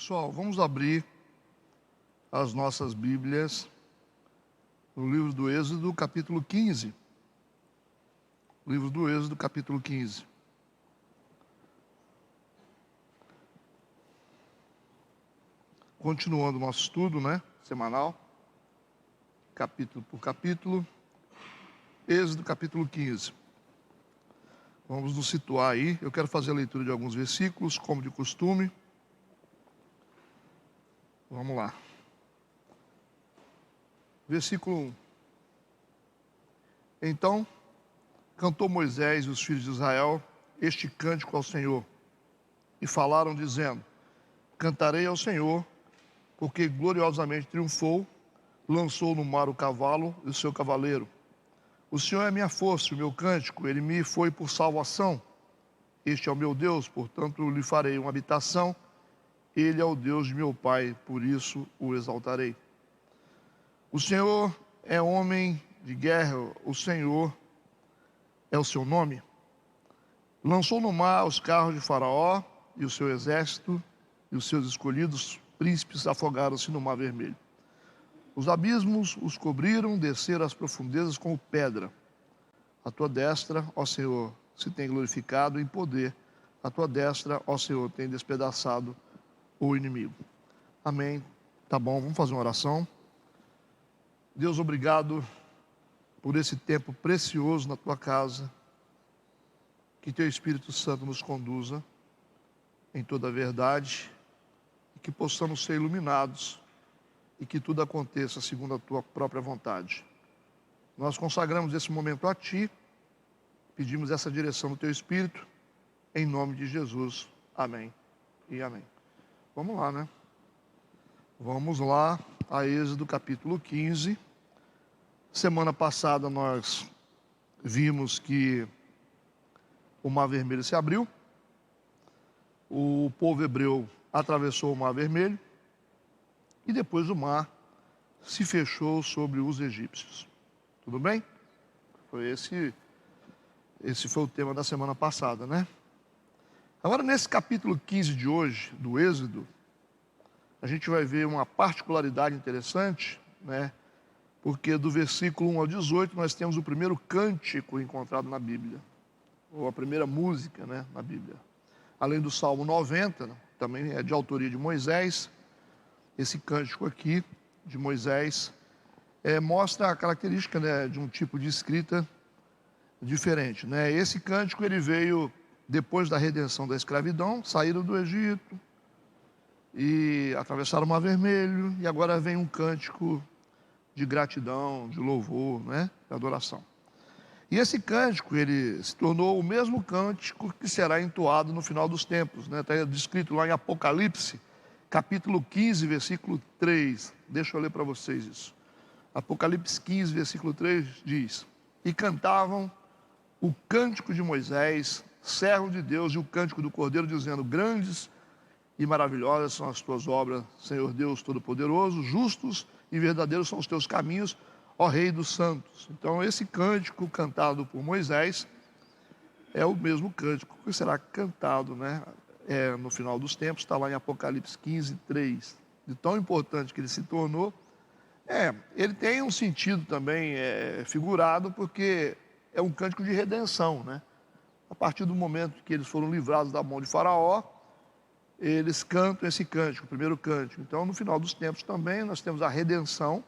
Pessoal, vamos abrir as nossas Bíblias no livro do Êxodo, capítulo 15. Livro do Êxodo, capítulo 15. Continuando o nosso estudo, semanal, capítulo por capítulo. Êxodo, capítulo 15. Vamos nos situar aí. Eu quero fazer a leitura de alguns versículos, como de costume. Vamos lá. Versículo 1. Então, cantou Moisés e os filhos de Israel este cântico ao Senhor, e falaram dizendo: cantarei ao Senhor, porque gloriosamente triunfou, lançou no mar o cavalo e o seu cavaleiro. O Senhor é minha força, o meu cântico, ele me foi por salvação. Este é o meu Deus, portanto lhe farei uma habitação. Ele é o Deus de meu pai, por isso o exaltarei. O Senhor é homem de guerra, o Senhor é o seu nome. Lançou no mar os carros de Faraó e o seu exército, e os seus escolhidos príncipes afogaram-se no mar vermelho. Os abismos os cobriram, desceram as profundezas como pedra. A tua destra, ó Senhor, se tem glorificado em poder. A tua destra, ó Senhor, tem despedaçado o inimigo. Amém. Tá bom, vamos fazer uma oração. Deus, obrigado por esse tempo precioso na tua casa. Que teu Espírito Santo nos conduza em toda a verdade, e que possamos ser iluminados, e que tudo aconteça segundo a tua própria vontade. Nós consagramos esse momento a ti, pedimos essa direção do teu Espírito, em nome de Jesus. Amém e amém. Vamos lá, Vamos lá a Êxodo capítulo 15. Semana passada nós vimos que o Mar Vermelho se abriu, o povo hebreu atravessou o Mar Vermelho e depois o mar se fechou sobre os egípcios. Tudo bem? Esse foi o tema da semana passada, Agora, nesse capítulo 15 de hoje, do Êxodo, a gente vai ver uma particularidade interessante, porque do versículo 1 ao 18 nós temos o primeiro cântico encontrado na Bíblia, ou a primeira música, na Bíblia. Além do Salmo 90, também é de autoria de Moisés. Esse cântico aqui, de Moisés, mostra a característica, de um tipo de escrita diferente, Esse cântico, ele veio depois da redenção da escravidão, saíram do Egito e atravessaram o Mar Vermelho, e agora vem um cântico de gratidão, de louvor, de adoração. E esse cântico, ele se tornou o mesmo cântico que será entoado no final dos tempos, Está descrito lá em Apocalipse, capítulo 15, versículo 3. Deixa eu ler para vocês isso. Apocalipse 15, versículo 3 diz: e cantavam o cântico de Moisés, servo de Deus, e o cântico do Cordeiro, dizendo: grandes e maravilhosas são as tuas obras, Senhor Deus Todo-Poderoso, justos e verdadeiros são os teus caminhos, ó Rei dos Santos. Então esse cântico cantado por Moisés é o mesmo cântico que será cantado, no final dos tempos. Está lá em Apocalipse 15, 3. De tão importante que ele se tornou. Ele tem um sentido também figurado, porque é um cântico de redenção, A partir do momento que eles foram livrados da mão de Faraó, eles cantam esse cântico, o primeiro cântico. Então, no final dos tempos também, nós temos a redenção,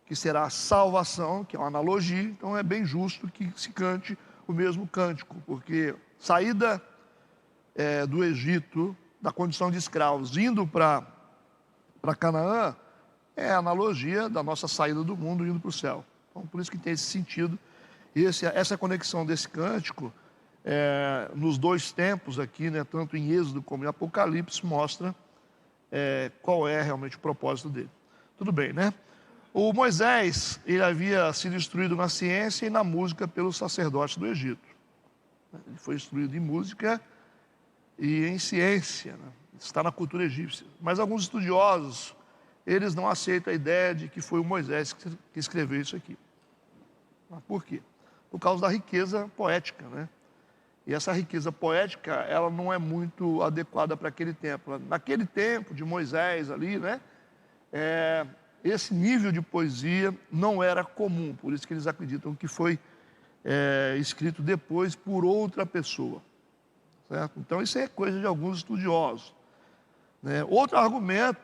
que será a salvação, que é uma analogia. Então, é bem justo que se cante o mesmo cântico, porque saída do Egito, da condição de escravos, indo para Canaã, é a analogia da nossa saída do mundo indo para o céu. Então, por isso que tem esse sentido. E essa conexão desse cântico, nos dois tempos aqui, tanto em Êxodo como em Apocalipse, mostra qual é realmente o propósito dele. Tudo bem, O Moisés, ele havia sido instruído na ciência e na música pelos sacerdotes do Egito. Ele foi instruído em música e em ciência, Está na cultura egípcia. Mas alguns estudiosos, eles não aceitam a ideia de que foi o Moisés que escreveu isso aqui. Por quê? Por causa da riqueza poética, E essa riqueza poética, ela não é muito adequada para aquele tempo. Naquele tempo de Moisés ali, né? Esse nível de poesia não era comum. Por isso que eles acreditam que foi escrito depois por outra pessoa. Certo? Então isso é coisa de alguns estudiosos, né? Outro argumento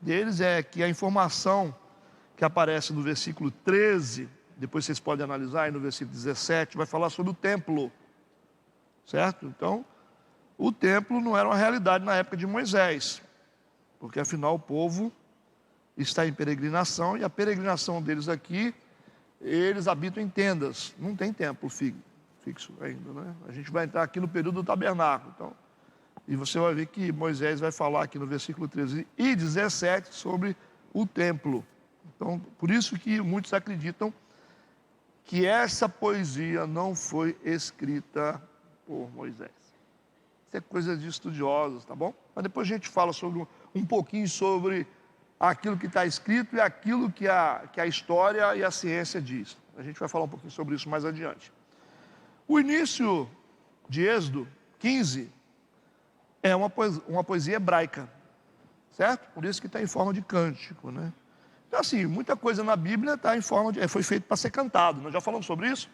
deles é que a informação que aparece no versículo 13, depois vocês podem analisar, e no versículo 17, vai falar sobre o templo. Certo? Então, o templo não era uma realidade na época de Moisés, porque afinal o povo está em peregrinação, e a peregrinação deles aqui, eles habitam em tendas, não tem templo fixo ainda, né? A gente vai entrar aqui no período do tabernáculo, então, e você vai ver que Moisés vai falar aqui no versículo 13 e 17 sobre o templo. Então, por isso que muitos acreditam que essa poesia não foi escrita por Moisés. Isso é coisa de estudiosos, tá bom? Mas depois a gente fala um pouquinho sobre aquilo que está escrito e aquilo que a história e a ciência diz. A gente vai falar um pouquinho sobre isso mais adiante. O início de Êxodo 15 é uma poesia hebraica, certo? Por isso que está em forma de cântico, né? Então, assim, muita coisa na Bíblia está em forma foi feito para ser cantado. Nós já falamos sobre isso?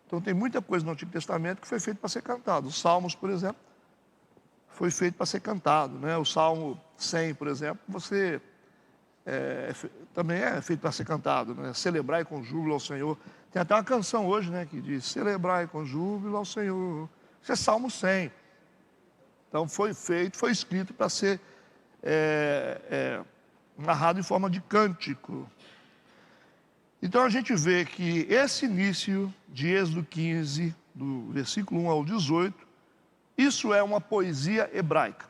Então, tem muita coisa no Antigo Testamento que foi feito para ser cantado. Os Salmos, por exemplo, foi feito para ser cantado, né? O Salmo 100, por exemplo, também é feito para ser cantado, né? Celebrai com júbilo ao Senhor. Tem até uma canção hoje, né, que diz: celebrai com júbilo ao Senhor. Isso é Salmo 100. Então foi escrito para ser narrado em forma de cântico. Então a gente vê que esse início de Êxodo 15, do versículo 1 ao 18, isso é uma poesia hebraica.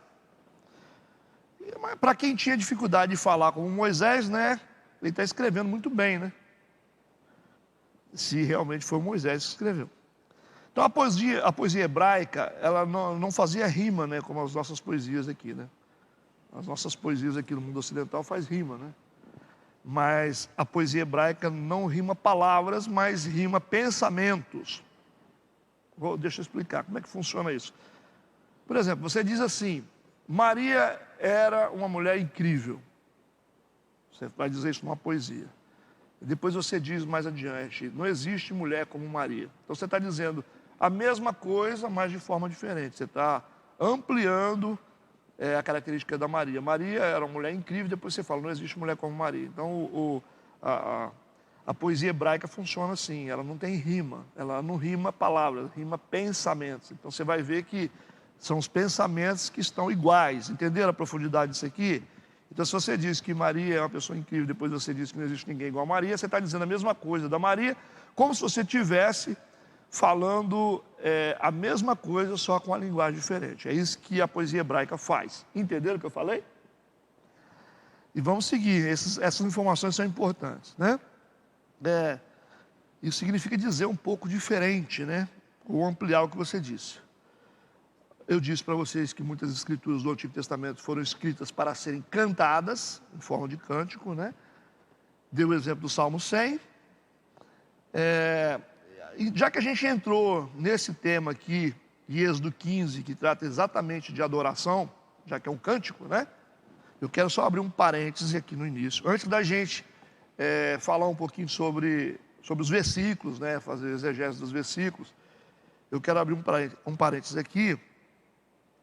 Para quem tinha dificuldade de falar como Moisés, né, ele está escrevendo muito bem, né? Se realmente foi Moisés que escreveu. Então a poesia hebraica, ela não fazia rima, né, como as nossas poesias aqui, né? As nossas poesias aqui no mundo ocidental faz rima, né? Mas a poesia hebraica não rima palavras, mas rima pensamentos. Deixa eu explicar como é que funciona isso. Por exemplo, você diz assim: Maria era uma mulher incrível. Você vai dizer isso numa poesia. Depois você diz mais adiante: não existe mulher como Maria. Então você está dizendo a mesma coisa, mas de forma diferente. Você está ampliando a característica da Maria. Maria era uma mulher incrível, depois você fala: não existe mulher como Maria. Então a poesia hebraica funciona assim, ela não tem rima, ela não rima palavras, rima pensamentos. Então você vai ver que são os pensamentos que estão iguais. Entenderam a profundidade disso aqui? Então, se você diz que Maria é uma pessoa incrível, depois você diz que não existe ninguém igual a Maria, você está dizendo a mesma coisa da Maria, como se você estivesse falando a mesma coisa, só com uma linguagem diferente. É isso que a poesia hebraica faz. Entenderam o que eu falei? E vamos seguir, essas informações são importantes, né? Isso significa dizer um pouco diferente, né? Ou ampliar o que você disse. Eu disse para vocês que muitas escrituras do Antigo Testamento foram escritas para serem cantadas, em forma de cântico, né? Deu o exemplo do Salmo 100. E já que a gente entrou nesse tema aqui, de Êxodo 15, que trata exatamente de adoração, já que é um cântico, né? Eu quero só abrir um parêntese aqui no início. Antes da gente falar um pouquinho sobre os versículos, né? Fazer exegese dos versículos, eu quero abrir um parêntese aqui,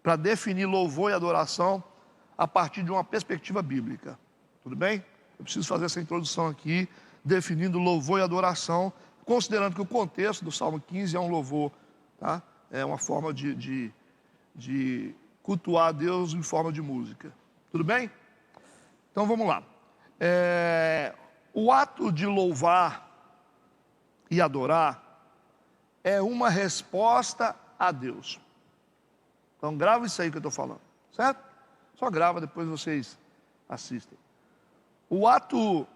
para definir louvor e adoração a partir de uma perspectiva bíblica. Tudo bem? Eu preciso fazer essa introdução aqui, definindo louvor e adoração, considerando que o contexto do Salmo 15 é um louvor, tá? É uma forma de cultuar a Deus em forma de música. Tudo bem? Então vamos lá. O ato de louvar e adorar é uma resposta a Deus. Então grava isso aí que eu estou falando, certo? Só grava, depois vocês assistem. O ato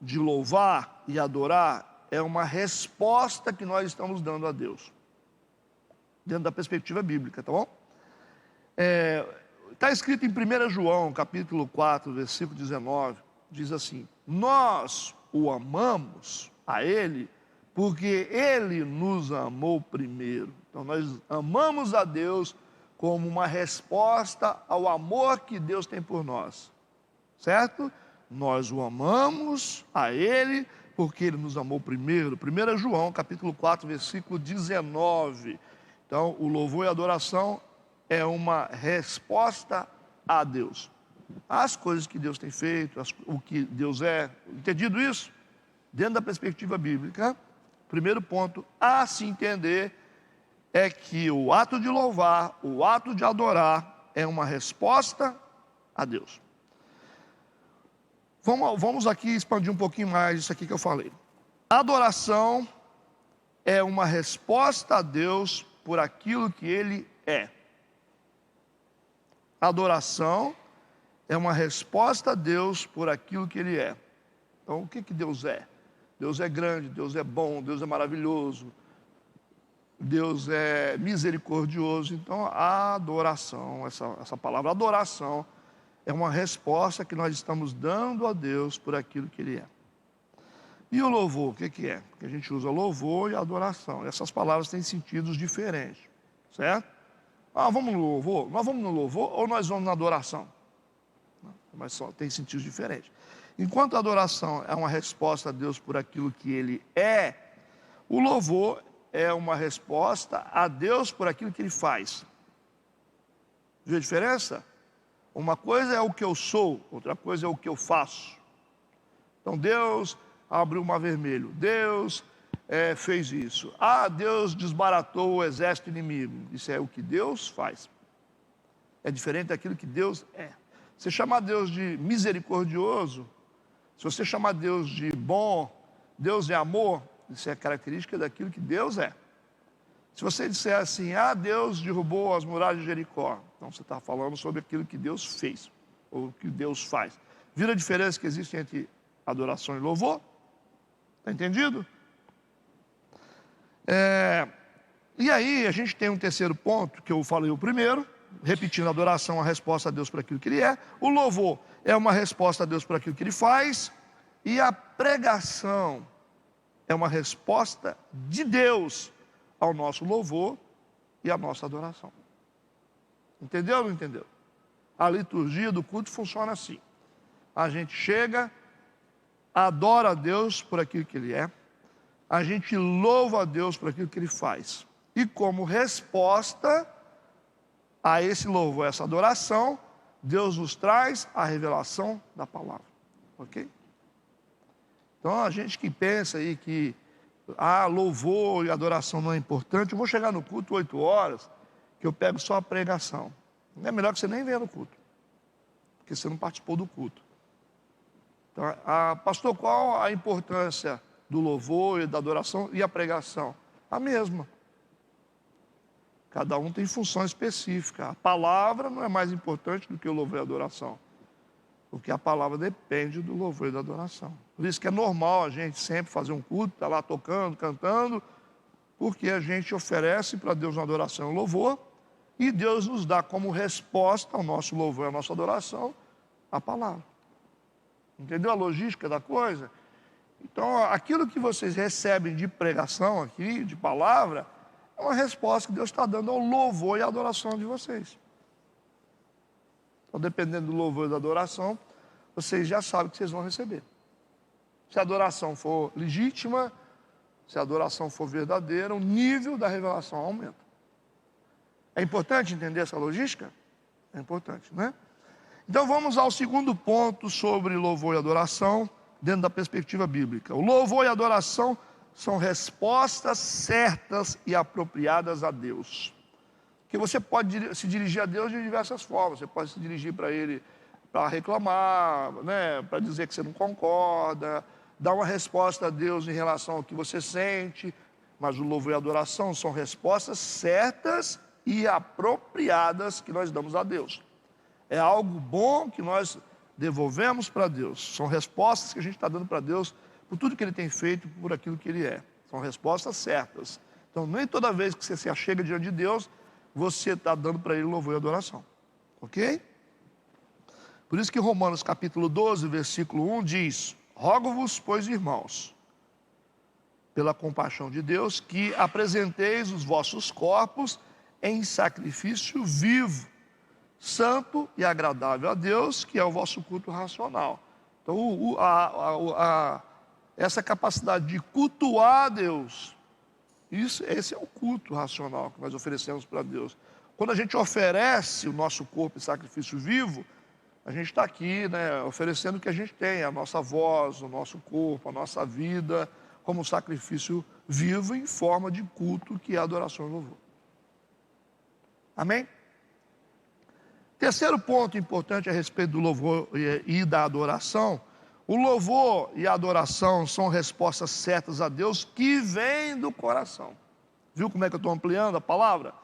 de louvar e adorar é uma resposta que nós estamos dando a Deus, dentro da perspectiva bíblica, tá bom? Está escrito em 1 João, capítulo 4, versículo 19, diz assim: nós o amamos a Ele porque Ele nos amou primeiro. Então nós amamos a Deus como uma resposta ao amor que Deus tem por nós, certo? Nós o amamos a Ele porque Ele nos amou primeiro. 1 João, capítulo 4, versículo 19. Então, o louvor e a adoração é uma resposta a Deus. As coisas que Deus tem feito, o que Deus é. Entendido isso? Dentro da perspectiva bíblica, primeiro ponto a se entender é que o ato de louvar, o ato de adorar, é uma resposta a Deus. Vamos aqui expandir um pouquinho mais isso aqui que eu falei. A adoração é uma resposta a Deus por aquilo que Ele é. A adoração é uma resposta a Deus por aquilo que Ele é. Então, o que Deus é? Deus é grande, Deus é bom, Deus é maravilhoso, Deus é misericordioso. Então, a adoração, essa palavra adoração, é uma resposta que nós estamos dando a Deus por aquilo que Ele é. E o louvor, o que é? Porque a gente usa louvor e adoração. Essas palavras têm sentidos diferentes, certo? Vamos no louvor? Nós vamos no louvor ou nós vamos na adoração? Mas só tem sentidos diferentes. Enquanto a adoração é uma resposta a Deus por aquilo que Ele é, o louvor é uma resposta a Deus por aquilo que Ele faz. Viu a diferença? Uma coisa é o que eu sou, outra coisa é o que eu faço. Então Deus abriu o mar vermelho, Deus fez isso. Deus desbaratou o exército inimigo. Isso é o que Deus faz. É diferente daquilo que Deus é. Você chamar Deus de misericordioso, se você chamar Deus de bom, Deus é amor, isso é característica daquilo que Deus é. Se você disser assim, Deus derrubou as muralhas de Jericó, então você está falando sobre aquilo que Deus fez, ou que Deus faz. Vira a diferença que existe entre adoração e louvor? Está entendido? E aí a gente tem um terceiro ponto, que eu falei o primeiro, repetindo, a adoração é a resposta a Deus por aquilo que Ele é. O louvor é uma resposta a Deus por aquilo que Ele faz. E a pregação é uma resposta de Deus ao nosso louvor e à nossa adoração. Entendeu ou não entendeu? A liturgia do culto funciona assim. A gente chega, adora a Deus por aquilo que Ele é. A gente louva a Deus por aquilo que Ele faz. E como resposta a esse louvor, a essa adoração, Deus nos traz a revelação da palavra. Ok? Então, a gente que pensa aí que louvor e adoração não é importante, eu vou chegar no culto 8 horas, que eu pego só a pregação. É melhor que você nem venha no culto, porque você não participou do culto. Então, pastor, qual a importância do louvor e da adoração e a pregação? A mesma. Cada um tem função específica. A palavra não é mais importante do que o louvor e a adoração, porque a palavra depende do louvor e da adoração. Por isso que é normal a gente sempre fazer um culto, estar lá tocando, cantando, porque a gente oferece para Deus uma adoração e um louvor, e Deus nos dá como resposta ao nosso louvor e à nossa adoração a palavra. Entendeu a logística da coisa? Então, aquilo que vocês recebem de pregação aqui, de palavra, é uma resposta que Deus está dando ao louvor e à adoração de vocês. Então, dependendo do louvor e da adoração, vocês já sabem o que vocês vão receber. Se a adoração for legítima, se a adoração for verdadeira, o nível da revelação aumenta. É importante entender essa logística? É importante, né? Então vamos ao segundo ponto sobre louvor e adoração, dentro da perspectiva bíblica. O louvor e a adoração são respostas certas e apropriadas a Deus. Que você pode se dirigir a Deus de diversas formas. Você pode se dirigir para Ele para reclamar, né, para dizer que você não concorda, dar uma resposta a Deus em relação ao que você sente. Mas o louvor e a adoração são respostas certas e apropriadas que nós damos a Deus. É algo bom que nós devolvemos para Deus. São respostas que a gente está dando para Deus por tudo que Ele tem feito, por aquilo que Ele é. São respostas certas. Então, nem toda vez que você se achega diante de Deus, você está dando para Ele louvor e adoração. Ok? Por isso que Romanos capítulo 12, versículo 1 diz: rogo-vos, pois, irmãos, pela compaixão de Deus, que apresenteis os vossos corpos em sacrifício vivo, santo e agradável a Deus, que é o vosso culto racional. Então, essa capacidade de cultuar a Deus, esse é o culto racional que nós oferecemos para Deus. Quando a gente oferece o nosso corpo em sacrifício vivo, a gente está aqui, né, oferecendo o que a gente tem, a nossa voz, o nosso corpo, a nossa vida, como sacrifício vivo em forma de culto, que é adoração e louvor. Amém? Terceiro ponto importante a respeito do louvor e da adoração: o louvor e a adoração são respostas certas a Deus que vêm do coração. Viu como é que eu estou ampliando a palavra?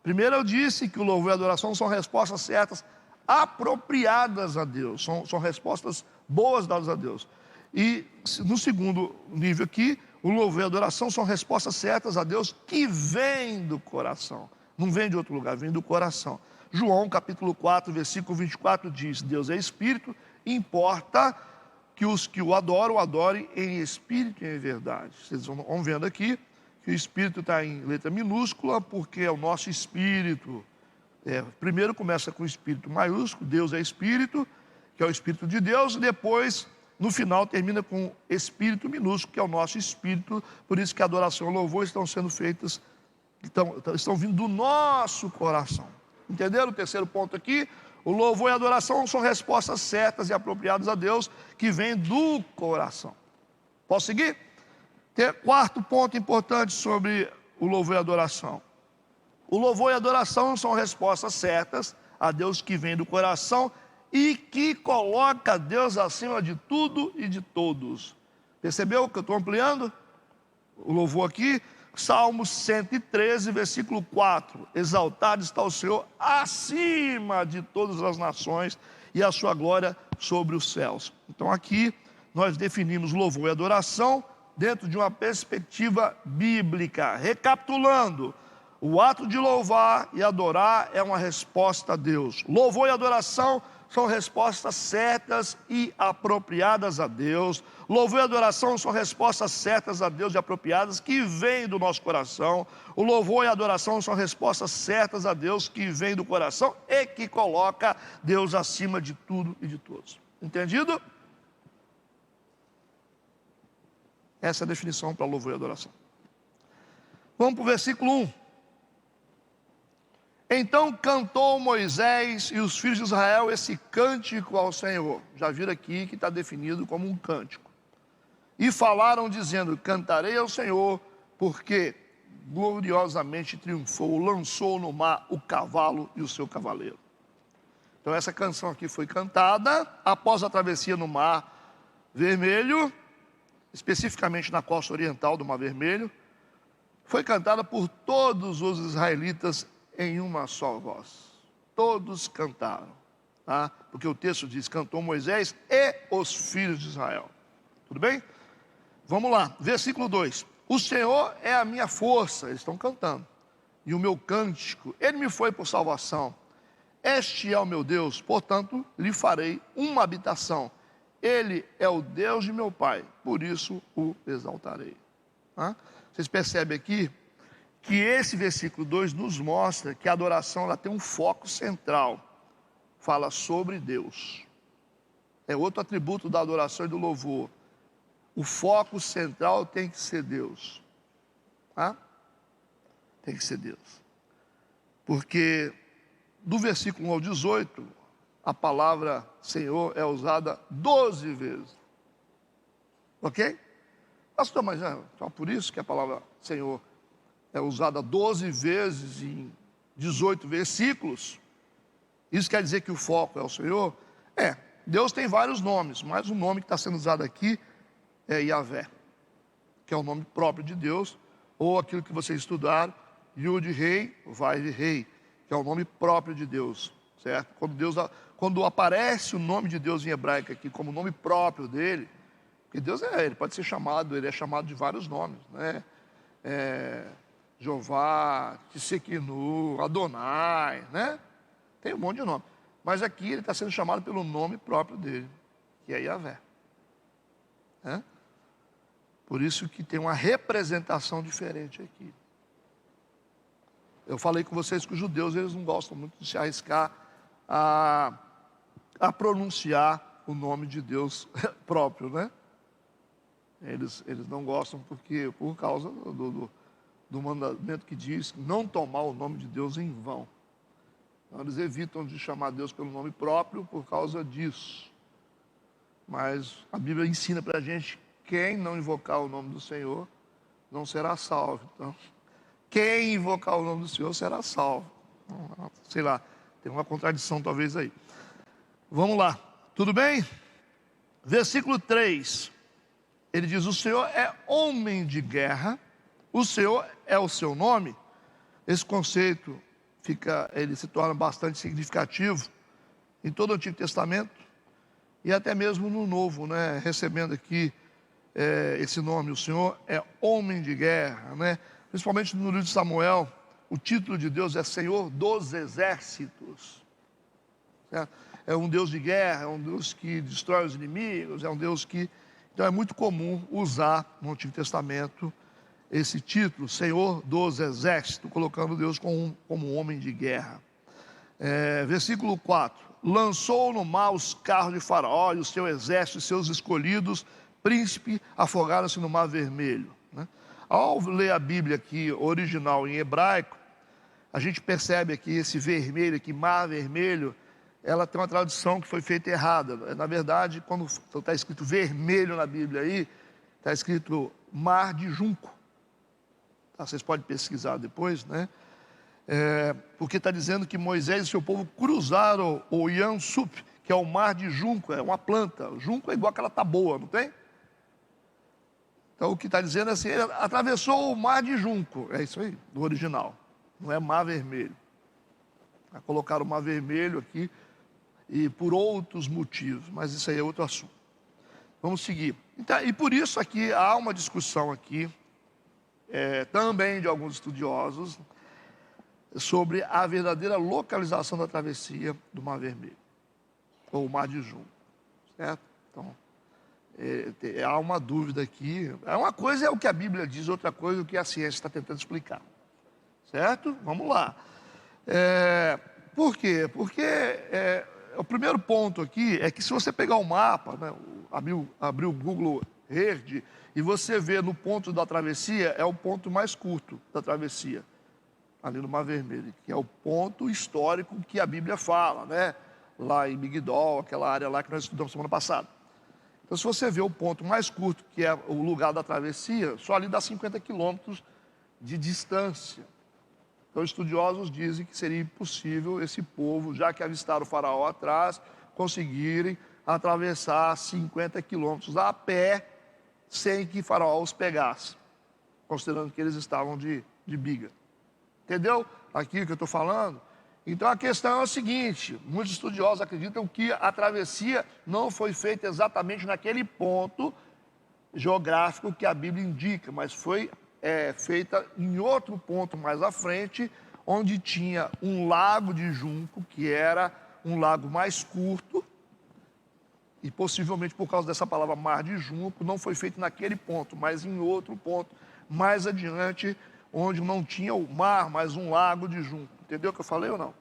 Primeiro eu disse que o louvor e a adoração são respostas certas, apropriadas a Deus, são respostas boas dadas a Deus. E no segundo nível aqui, o louvor e a adoração são respostas certas a Deus que vêm do coração. Não vem de outro lugar, vem do coração. João capítulo 4, versículo 24 diz: Deus é Espírito, importa que os que o adoram, adorem em espírito e em verdade. Vocês vão vendo aqui que o Espírito está em letra minúscula, porque é o nosso Espírito. Primeiro começa com o Espírito maiúsculo, Deus é Espírito, que é o Espírito de Deus, e depois, no final, termina com Espírito minúsculo, que é o nosso Espírito. Por isso que a adoração e o louvor estão sendo feitas, estão vindo do nosso coração. Entenderam o terceiro ponto aqui? O louvor e a adoração são respostas certas e apropriadas a Deus, que vêm do coração. Posso seguir? Quarto ponto importante sobre o louvor e a adoração: o louvor e a adoração são respostas certas a Deus que vem do coração e que coloca Deus acima de tudo e de todos. Percebeu que eu estou ampliando o louvor aqui? Salmo 113, versículo 4: exaltado está o Senhor acima de todas as nações, e a sua glória sobre os céus. Então aqui nós definimos louvor e adoração dentro de uma perspectiva bíblica. Recapitulando: o ato de louvar e adorar é uma resposta a Deus. Louvor e adoração são respostas certas e apropriadas a Deus. Louvor e adoração são respostas certas a Deus e apropriadas que vêm do nosso coração. O louvor e a adoração são respostas certas a Deus que vêm do coração e que coloca Deus acima de tudo e de todos. Entendido? Essa é a definição para louvor e adoração. Vamos para o versículo 1. Então cantou Moisés e os filhos de Israel esse cântico ao Senhor. Já viram aqui que está definido como um cântico. E falaram dizendo: cantarei ao Senhor, porque gloriosamente triunfou, lançou no mar o cavalo e o seu cavaleiro. Então essa canção aqui foi cantada após a travessia no Mar Vermelho, especificamente na costa oriental do Mar Vermelho. Foi cantada por todos os israelitas em uma só voz. Todos cantaram, tá? Porque o texto diz: cantou Moisés e os filhos de Israel. Tudo bem? Vamos lá, versículo 2: o Senhor é a minha força, eles estão cantando, e o meu cântico, ele me foi por salvação. Este é o meu Deus, portanto lhe farei uma habitação. Ele é o Deus de meu pai, por isso o exaltarei. Tá? Vocês percebem aqui que esse versículo 2 nos mostra que a adoração ela tem um foco central. Fala sobre Deus. É outro atributo da adoração e do louvor. O foco central tem que ser Deus. Tá? Tem que ser Deus. Porque do versículo 1 ao 18, a palavra Senhor é usada 12 vezes. Ok? Pastor, mas então por isso que a palavra Senhor é usada 12 vezes em 18 versículos. Isso quer dizer que o foco é o Senhor? Deus tem vários nomes, mas o nome que está sendo usado aqui é Yahvé, que é o nome próprio de Deus, ou aquilo que vocês estudaram, Yud Rei, Vav Rei, que é o nome próprio de Deus, certo? Quando aparece o nome de Deus em hebraico aqui como nome próprio dele, porque Deus ele pode ser chamado, ele é chamado de vários nomes, né? Jeová, Tsequinu, Adonai, né? Tem um monte de nome. Mas aqui ele está sendo chamado pelo nome próprio dele, que é Yahvé. Por isso que tem uma representação diferente aqui. Eu falei com vocês que os judeus, eles não gostam muito de se arriscar a pronunciar o nome de Deus próprio, né? Eles não gostam por causa do mandamento que diz não tomar o nome de Deus em vão. Então, eles evitam de chamar Deus pelo nome próprio por causa disso. Mas a Bíblia ensina para a gente: quem não invocar o nome do Senhor não será salvo. Então, quem invocar o nome do Senhor será salvo. Sei lá, tem uma contradição talvez aí. Vamos lá, tudo bem? Versículo 3, ele diz: o Senhor é homem de guerra, o Senhor é o seu nome. Esse conceito ele se torna bastante significativo em todo o Antigo Testamento e até mesmo no Novo, né? Recebendo aqui esse nome, o Senhor é homem de guerra, né? Principalmente no livro de Samuel, o título de Deus é Senhor dos Exércitos, certo? É um Deus de guerra, é um Deus que destrói os inimigos, é um Deus que... Então é muito comum usar no Antigo Testamento esse título, Senhor dos Exércitos, colocando Deus como um homem de guerra. Versículo 4, lançou no mar os carros de Faraó e o seu exército e seus escolhidos, príncipe, afogaram-se no mar vermelho, né? Ao ler a Bíblia aqui, original em hebraico, a gente percebe aqui esse vermelho, aqui, mar vermelho, ela tem uma tradução que foi feita errada. Na verdade, quando está escrito vermelho na Bíblia aí, está escrito mar de junco. Tá? Vocês podem pesquisar depois, né? Porque está dizendo que Moisés e seu povo cruzaram o Yam Sup, que é o mar de junco, é uma planta. Junco é igual aquela taboa, não tem? Então o que está dizendo é assim, ele atravessou o mar de junco, é isso aí, do original, não é mar vermelho. Colocaram o mar vermelho aqui, e por outros motivos, mas isso aí é outro assunto. Vamos seguir. Então, e por isso aqui, há uma discussão aqui, também de alguns estudiosos, sobre a verdadeira localização da travessia do Mar Vermelho, ou Mar de Junco, certo? Então, há uma dúvida aqui. Uma coisa é o que a Bíblia diz, outra coisa é o que a ciência está tentando explicar, certo? Vamos lá. Por quê? Porque o primeiro ponto aqui é que se você pegar o mapa, né, abrir o Google Earth, e você vê no ponto da travessia, é o ponto mais curto da travessia, ali no Mar Vermelho, que é o ponto histórico que a Bíblia fala, né? Lá em Migdol, aquela área lá que nós estudamos semana passada. Então, se você vê o ponto mais curto, que é o lugar da travessia, só ali dá 50 quilômetros de distância. Então, estudiosos dizem que seria impossível esse povo, já que avistaram o faraó atrás, conseguirem atravessar 50 quilômetros a pé, sem que o faraó os pegasse, considerando que eles estavam de biga. Entendeu aqui o que eu estou falando? Então a questão é o seguinte: muitos estudiosos acreditam que a travessia não foi feita exatamente naquele ponto geográfico que a Bíblia indica, mas foi feita em outro ponto mais à frente, onde tinha um lago de junco, que era um lago mais curto, e possivelmente por causa dessa palavra mar de junco, não foi feito naquele ponto, mas em outro ponto mais adiante, onde não tinha o mar, mas um lago de junco. Entendeu o que eu falei ou não?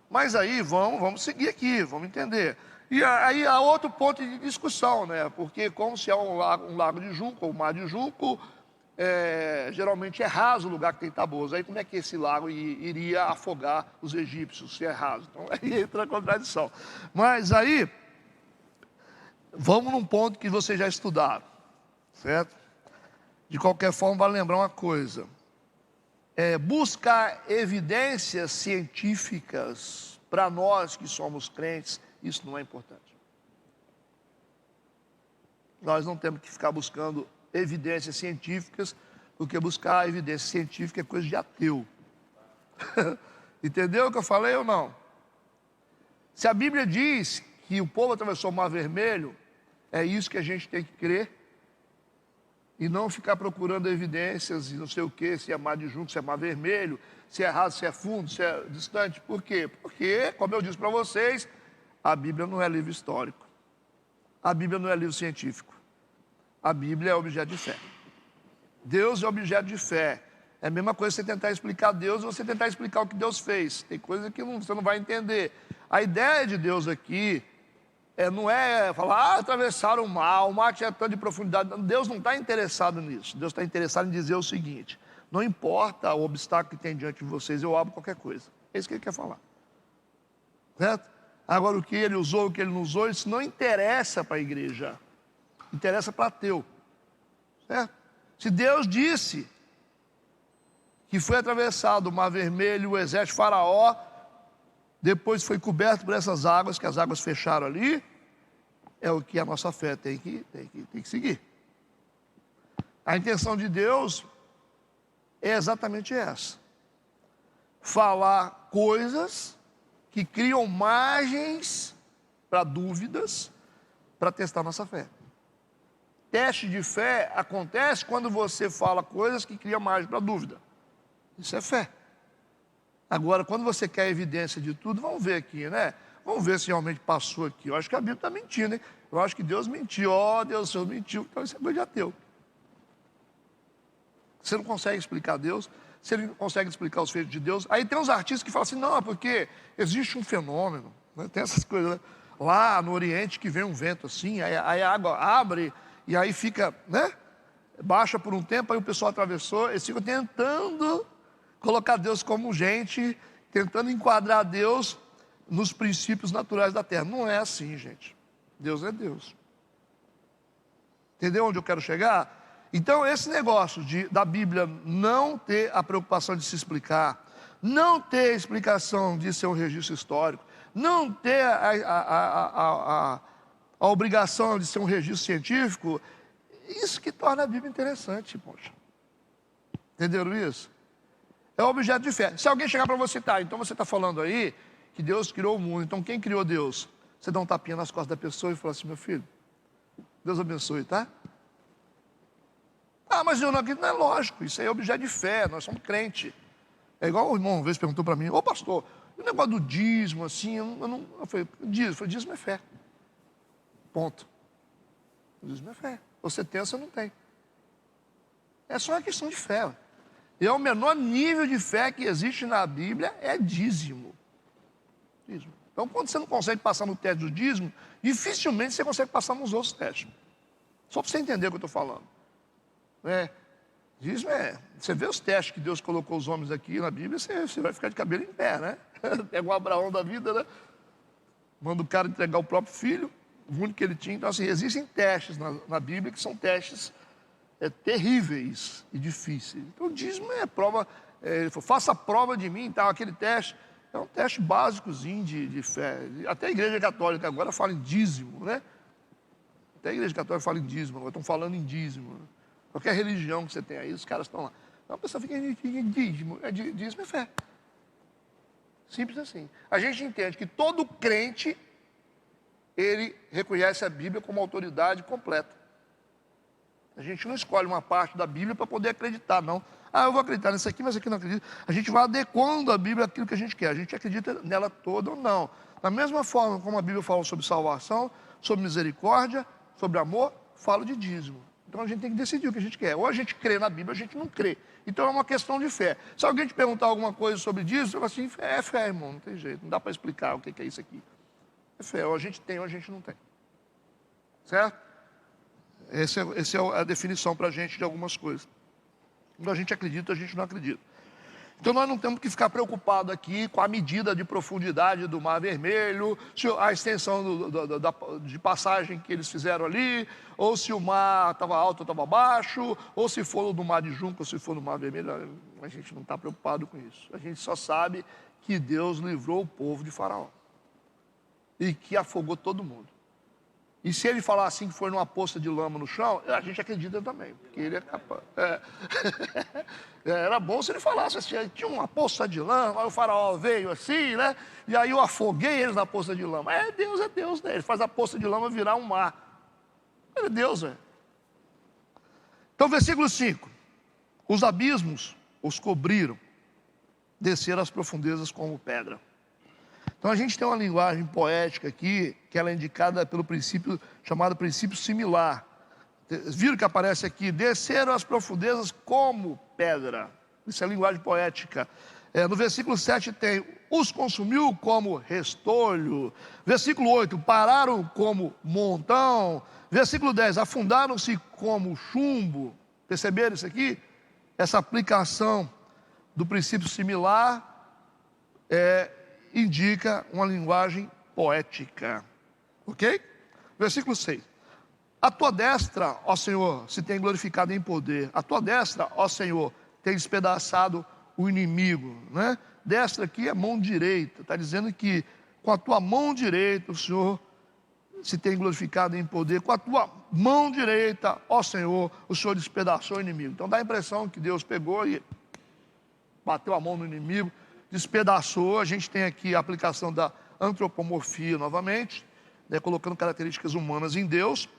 Mas aí vamos seguir aqui, vamos entender. E aí há outro ponto de discussão, né? Porque como se é um lago de junco, ou mar de junco, geralmente é raso o lugar que tem Taboas. Aí como é que esse lago iria afogar os egípcios, se é raso? Então aí entra a contradição. Mas aí, vamos num ponto que vocês já estudaram, certo? De qualquer forma, vale lembrar uma coisa. Buscar evidências científicas para nós que somos crentes, isso não é importante. Nós não temos que ficar buscando evidências científicas, porque buscar evidência científica é coisa de ateu. Entendeu o que eu falei ou não? Se a Bíblia diz que o povo atravessou o Mar Vermelho, é isso que a gente tem que crer, e não ficar procurando evidências e não sei o que, se é mar de junco, se é mar vermelho, se é raso, se é fundo, se é distante. Por quê? Porque, como eu disse para vocês, a Bíblia não é livro histórico. A Bíblia não é livro científico. a Bíblia é objeto de fé. Deus é objeto de fé. É a mesma coisa você tentar explicar Deus ou você tentar explicar o que Deus fez. Tem coisa que você não vai entender. A ideia de Deus aqui não é falar, atravessaram o mar tinha tanto de profundidade. Deus não está interessado nisso. Deus está interessado em dizer o seguinte: não importa o obstáculo que tem diante de vocês, eu abro qualquer coisa. É isso que ele quer falar. Certo? Agora, o que ele usou, o que ele não usou, isso não interessa para a igreja. Interessa para ateu. Certo? Se Deus disse que foi atravessado o Mar Vermelho, o exército de Faraó, depois foi coberto por essas águas, que as águas fecharam ali, é o que a nossa fé tem que seguir. A intenção de Deus é exatamente essa: falar coisas que criam margens para dúvidas, para testar nossa fé. Teste de fé acontece quando você fala coisas que criam margem para dúvida. Isso é fé. Agora, quando você quer evidência de tudo, vamos ver aqui, né? Vamos ver se realmente passou aqui. Eu acho que a Bíblia está mentindo, hein? Eu acho que Deus mentiu. Deus, o Senhor mentiu. Então isso é coisa de ateu. Você não consegue explicar Deus, você não consegue explicar os feitos de Deus. Aí tem uns artistas que falam assim, não, é porque existe um fenômeno, né? Tem essas coisas, né? Lá no Oriente que vem um vento assim, aí a água abre e aí fica, né? Baixa por um tempo, aí o pessoal atravessou, eles ficam tentando colocar Deus como gente, tentando enquadrar Deus nos princípios naturais da terra. Não é assim, gente. Deus é Deus. Entendeu onde eu quero chegar? Então, esse negócio da Bíblia não ter a preocupação de se explicar, não ter a explicação de ser um registro histórico, não ter a obrigação de ser um registro científico, isso que torna a Bíblia interessante, poxa. Entenderam isso? É um objeto de fé. Se alguém chegar para você, então você está falando aí que Deus criou o mundo. Então quem criou Deus? Você dá um tapinha nas costas da pessoa e fala assim, meu filho, Deus abençoe, tá? Mas eu não acredito, não é lógico, isso aí é objeto de fé, nós somos crentes. É igual o irmão uma vez perguntou para mim, pastor, o negócio do dízimo, assim, eu falei, dízimo é fé. Ponto. O dízimo é fé. Você tem ou você não tem. É só uma questão de fé. E o menor nível de fé que existe na Bíblia é dízimo. Dízimo. Então, quando você não consegue passar no teste do dízimo, dificilmente você consegue passar nos outros testes. Só para você entender o que eu estou falando. Dízimo você vê os testes que Deus colocou os homens aqui na Bíblia, você vai ficar de cabelo em pé, né? Pega o Abraão da vida, né? Manda o cara entregar o próprio filho, o único que ele tinha. Então, assim, existem testes na Bíblia que são testes terríveis e difíceis. Então, o dízimo é prova, ele falou, faça a prova de mim, tal, aquele teste. É um teste básicozinho de fé. Até a Igreja Católica agora fala em dízimo, né? Até a Igreja Católica fala em dízimo, agora estão falando em dízimo. Qualquer religião que você tem aí, os caras estão lá. Então a pessoa fica em dízimo. Dízimo é fé. Simples assim. A gente entende que todo crente, ele reconhece a Bíblia como autoridade completa. A gente não escolhe uma parte da Bíblia para poder acreditar, não. Eu vou acreditar nisso aqui, mas isso aqui não acredito. A gente vai adequando a Bíblia àquilo que a gente quer. A gente acredita nela toda ou não. Da mesma forma como a Bíblia fala sobre salvação, sobre misericórdia, sobre amor, fala de dízimo. Então a gente tem que decidir o que a gente quer. Ou a gente crê na Bíblia, ou a gente não crê. Então é uma questão de fé. Se alguém te perguntar alguma coisa sobre dízimo, você fala assim, é fé, irmão, não tem jeito. Não dá para explicar o que é isso aqui. É fé, ou a gente tem ou a gente não tem. Certo? Essa é a definição para a gente de algumas coisas. Quando a gente acredita, a gente não acredita. Então nós não temos que ficar preocupados aqui com a medida de profundidade do Mar Vermelho, a extensão de passagem que eles fizeram ali, ou se o mar estava alto ou estava baixo, ou se for no Mar de Junco, ou se for no Mar Vermelho. A gente não está preocupado com isso. A gente só sabe que Deus livrou o povo de Faraó e que afogou todo mundo. E se ele falar assim que foi numa poça de lama no chão, a gente acredita também, porque ele é capaz. Era bom se ele falasse assim, tinha uma poça de lama, aí o faraó veio assim, né? E aí eu afoguei eles na poça de lama. É Deus, né? Ele faz a poça de lama virar um mar. É Deus, velho. Então, versículo 5. Os abismos os cobriram, desceram as profundezas como pedra. Então a gente tem uma linguagem poética aqui, que ela é indicada pelo princípio, chamado princípio similar. Viram que aparece aqui? Desceram as profundezas como pedra. Isso é linguagem poética. No versículo 7 tem: os consumiu como restolho. Versículo 8: pararam como montão. Versículo 10: afundaram-se como chumbo. Perceberam isso aqui? Essa aplicação do princípio similar indica uma linguagem poética. Ok? Versículo 6: a tua destra, ó Senhor, se tem glorificado em poder. A tua destra, ó Senhor, tem despedaçado o inimigo, né? Destra aqui é mão direita. Está dizendo que com a tua mão direita o Senhor se tem glorificado em poder. Com a tua mão direita, ó Senhor, o Senhor despedaçou o inimigo. Então dá a impressão que Deus pegou e bateu a mão no inimigo, despedaçou. A gente tem aqui a aplicação da antropomorfia novamente, né, colocando características humanas em Deus.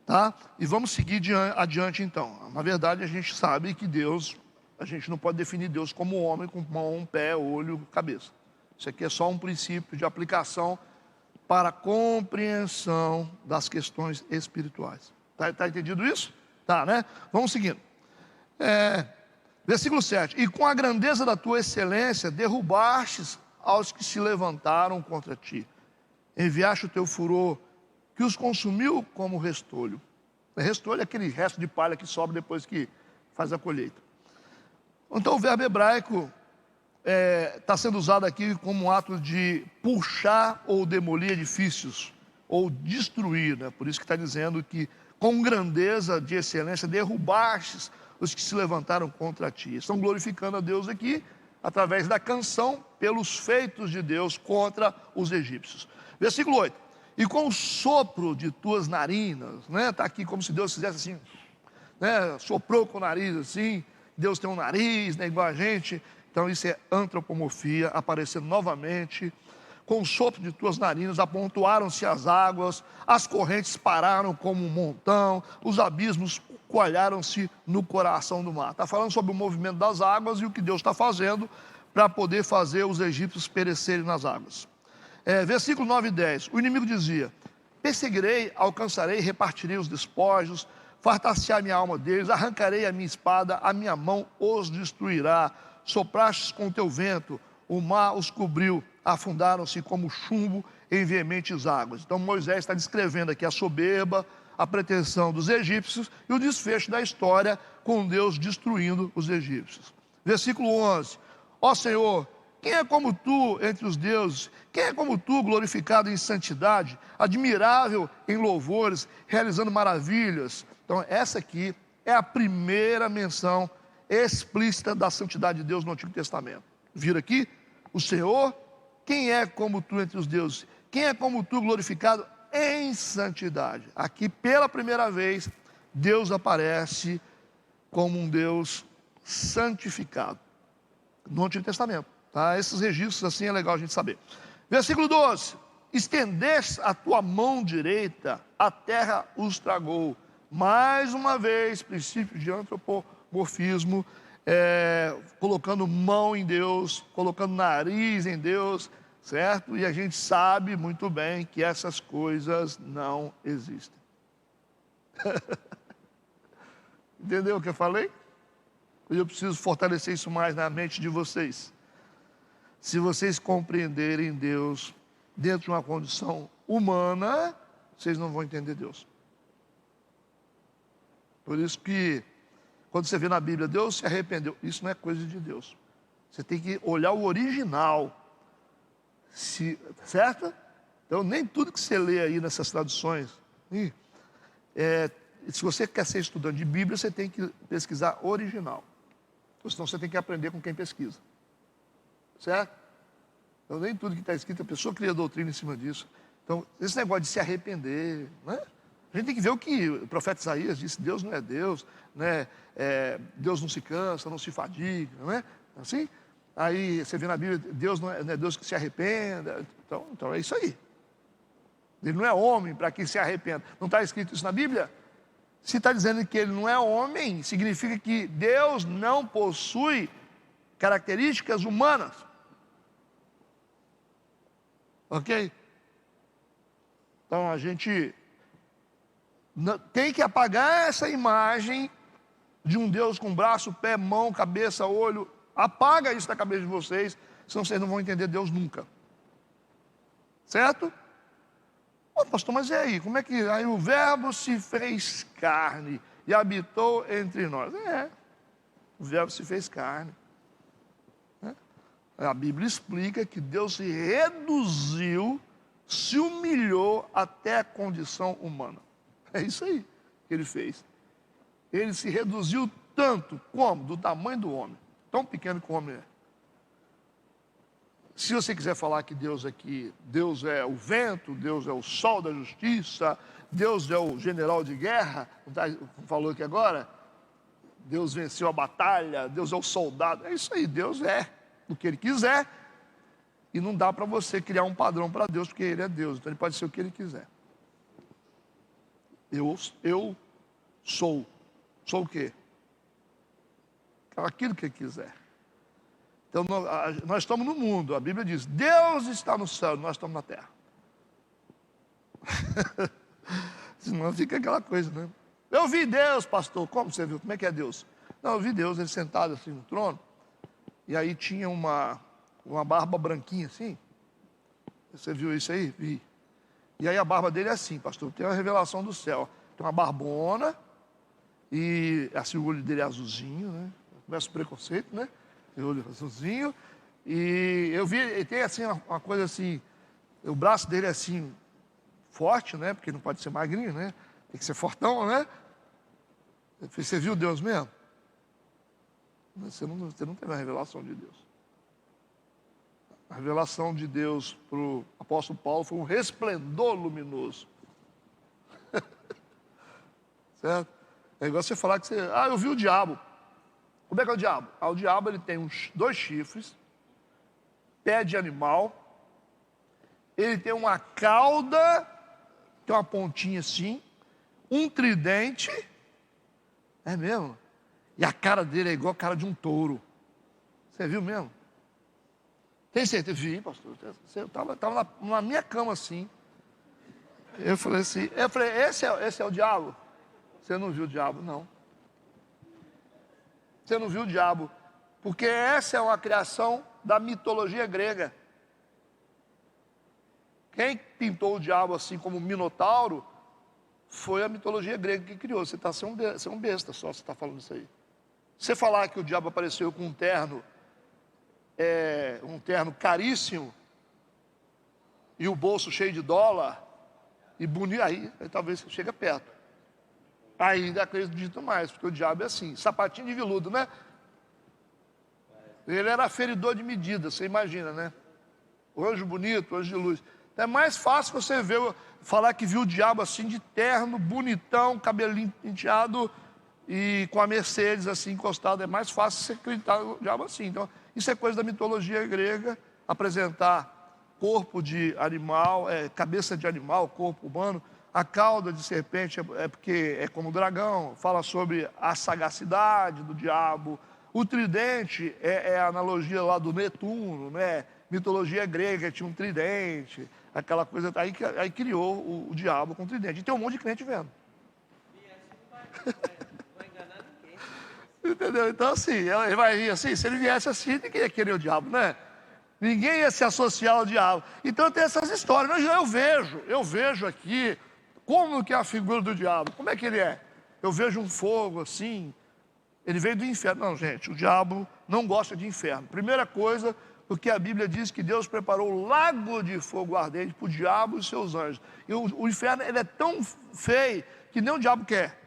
Tá? E vamos seguir adiante então. Na verdade, a gente sabe que Deus, a gente não pode definir Deus como homem com mão, pé, olho, cabeça. Isso aqui é só um princípio de aplicação para a compreensão das questões espirituais. Tá entendido isso? Tá, né? Vamos seguindo. Versículo 7: e com a grandeza da tua excelência derrubastes aos que se levantaram contra ti. Enviaste o teu furor, que os consumiu como restolho. Restolho é aquele resto de palha que sobra depois que faz a colheita. Então o verbo hebraico está sendo usado aqui como um ato de puxar ou demolir edifícios, ou destruir, né? Por isso que está dizendo que com grandeza de excelência derrubastes os que se levantaram contra ti. Estão glorificando a Deus aqui, através da canção, pelos feitos de Deus contra os egípcios. Versículo 8: e com o sopro de tuas narinas, né? Está aqui como se Deus fizesse assim, né? Soprou com o nariz assim. Deus tem um nariz, né? Igual a gente. Então isso é antropomorfia, aparecendo novamente. Com o sopro de tuas narinas apontoaram-se as águas, as correntes pararam como um montão, os abismos coalharam-se no coração do mar. Está falando sobre o movimento das águas e o que Deus está fazendo para poder fazer os egípcios perecerem nas águas. Versículo 9 e 10, o inimigo dizia: perseguirei, alcançarei, repartirei os despojos, fartar-se a minha alma deles, arrancarei a minha espada, a minha mão os destruirá. Soprastes com o teu vento, o mar os cobriu, afundaram-se como chumbo em veementes águas. Então Moisés está descrevendo aqui a soberba, a pretensão dos egípcios e o desfecho da história com Deus destruindo os egípcios. Versículo 11, ó Senhor, quem é como tu entre os deuses? Quem é como tu, glorificado em santidade, admirável em louvores, realizando maravilhas? Então essa aqui é a primeira menção explícita da santidade de Deus no Antigo Testamento. Vira aqui, o Senhor, quem é como tu entre os deuses? Quem é como tu, glorificado em santidade? Aqui pela primeira vez, Deus aparece como um Deus santificado no Antigo Testamento. Tá? Esses registros assim é legal a gente saber. Versículo 12: estendeste a tua mão direita, a terra os tragou. Mais uma vez, princípio de antropomorfismo, colocando mão em Deus, colocando nariz em Deus, certo? E a gente sabe muito bem que essas coisas não existem. Entendeu o que eu falei? Eu preciso fortalecer isso mais na mente de vocês. Se vocês compreenderem Deus dentro de uma condição humana, vocês não vão entender Deus. Por isso que, quando você vê na Bíblia, Deus se arrependeu, isso não é coisa de Deus. Você tem que olhar o original, certo? Então, nem tudo que você lê aí nessas traduções, se você quer ser estudante de Bíblia, você tem que pesquisar original. Senão você tem que aprender com quem pesquisa. Certo? Então, nem tudo que está escrito, a pessoa cria doutrina em cima disso. Então, esse negócio de se arrepender, né? A gente tem que ver o que o profeta Isaías disse: Deus não é Deus, né? Deus não se cansa, não se fadiga, não é? Assim? Aí você vê na Bíblia, Deus não é Deus que se arrependa. Então é isso aí. Ele não é homem para que se arrependa. Não está escrito isso na Bíblia? Se está dizendo que ele não é homem, significa que Deus não possui características humanas. Ok? Então a gente Tem que apagar essa imagem de um Deus com braço, pé, mão, cabeça, olho. Apaga isso da cabeça de vocês, senão vocês não vão entender Deus nunca. Certo? Ô, pastor, mas e aí? Como é que... Aí o verbo se fez carne e habitou entre nós. O verbo se fez carne. A Bíblia explica que Deus se reduziu, se humilhou até a condição humana. É isso aí que ele fez. Ele se reduziu tanto como do tamanho do homem. Tão pequeno que o homem é. Se você quiser falar que Deus aqui, Deus é o vento, Deus é o sol da justiça, Deus é o general de guerra, falou aqui agora, Deus venceu a batalha, Deus é o soldado, é isso aí, Deus é o que Ele quiser, e não dá para você criar um padrão para Deus, porque Ele é Deus, então Ele pode ser o que Ele quiser. Eu sou o quê? Aquilo que Ele quiser. Então nós estamos no mundo, a Bíblia diz, Deus está no céu, nós estamos na terra. Senão fica aquela coisa, né? Eu vi Deus, pastor. Como você viu? Como é que é Deus? Não, eu vi Deus, ele sentado assim no trono, e aí tinha uma barba branquinha assim. Você viu isso aí? Vi. E aí a barba dele é assim, pastor, tem uma revelação do céu. Tem uma barbona, e assim o olho dele é azulzinho, né? Começa o preconceito, né? O olho azulzinho. E eu vi, ele tem assim uma coisa assim, o braço dele é assim, forte, né? Porque não pode ser magrinho, né? Tem que ser fortão, né? Você viu Deus mesmo? Você não teve a revelação de Deus. A revelação de Deus para o apóstolo Paulo foi um resplendor luminoso. Certo? É igual você falar que você... eu vi o diabo. Como é que é o diabo? O diabo ele tem 2 chifres, pé de animal, ele tem uma cauda, tem uma pontinha assim, um tridente, é mesmo? E a cara dele é igual a cara de um touro. Você viu mesmo? Tem certeza? Vi, pastor. Eu estava na minha cama assim. Eu falei assim, esse é o diabo? Você não viu o diabo? Não. Você não viu o diabo? Porque essa é uma criação da mitologia grega. Quem pintou o diabo assim como Minotauro foi a mitologia grega que criou. Você está sendo um besta só, você está falando isso aí. Você falar que o diabo apareceu com um terno caríssimo, e o bolso cheio de dólar, e bonito, aí talvez chega perto. Ainda acredito mais, porque o diabo é assim, sapatinho de veludo, né? Ele era aferidor de medidas, você imagina, né? O anjo bonito, o anjo de luz. É mais fácil você falar que viu o diabo assim de terno, bonitão, cabelinho penteado e com a Mercedes assim encostada. É mais fácil você acreditar no diabo assim. Então, isso é coisa da mitologia grega, apresentar corpo de animal, cabeça de animal, corpo humano. A cauda de serpente é porque é como o dragão, fala sobre a sagacidade do diabo. O tridente é a analogia lá do Netuno, né? Mitologia grega, tinha um tridente, aquela coisa. Aí criou o diabo com o tridente. E tem um monte de crente vendo. Não vai enganar ninguém. Entendeu? Então, assim, ele vai vir assim. Se ele viesse assim, ninguém ia querer o diabo, né? Ninguém ia se associar ao diabo. Então, tem essas histórias. Mas eu vejo aqui como que é a figura do diabo. Como é que ele é? Eu vejo um fogo assim. Ele veio do inferno. Não, gente, o diabo não gosta de inferno. Primeira coisa, porque a Bíblia diz que Deus preparou um lago de fogo ardente para o diabo e seus anjos. E o inferno ele é tão feio que nem o diabo quer.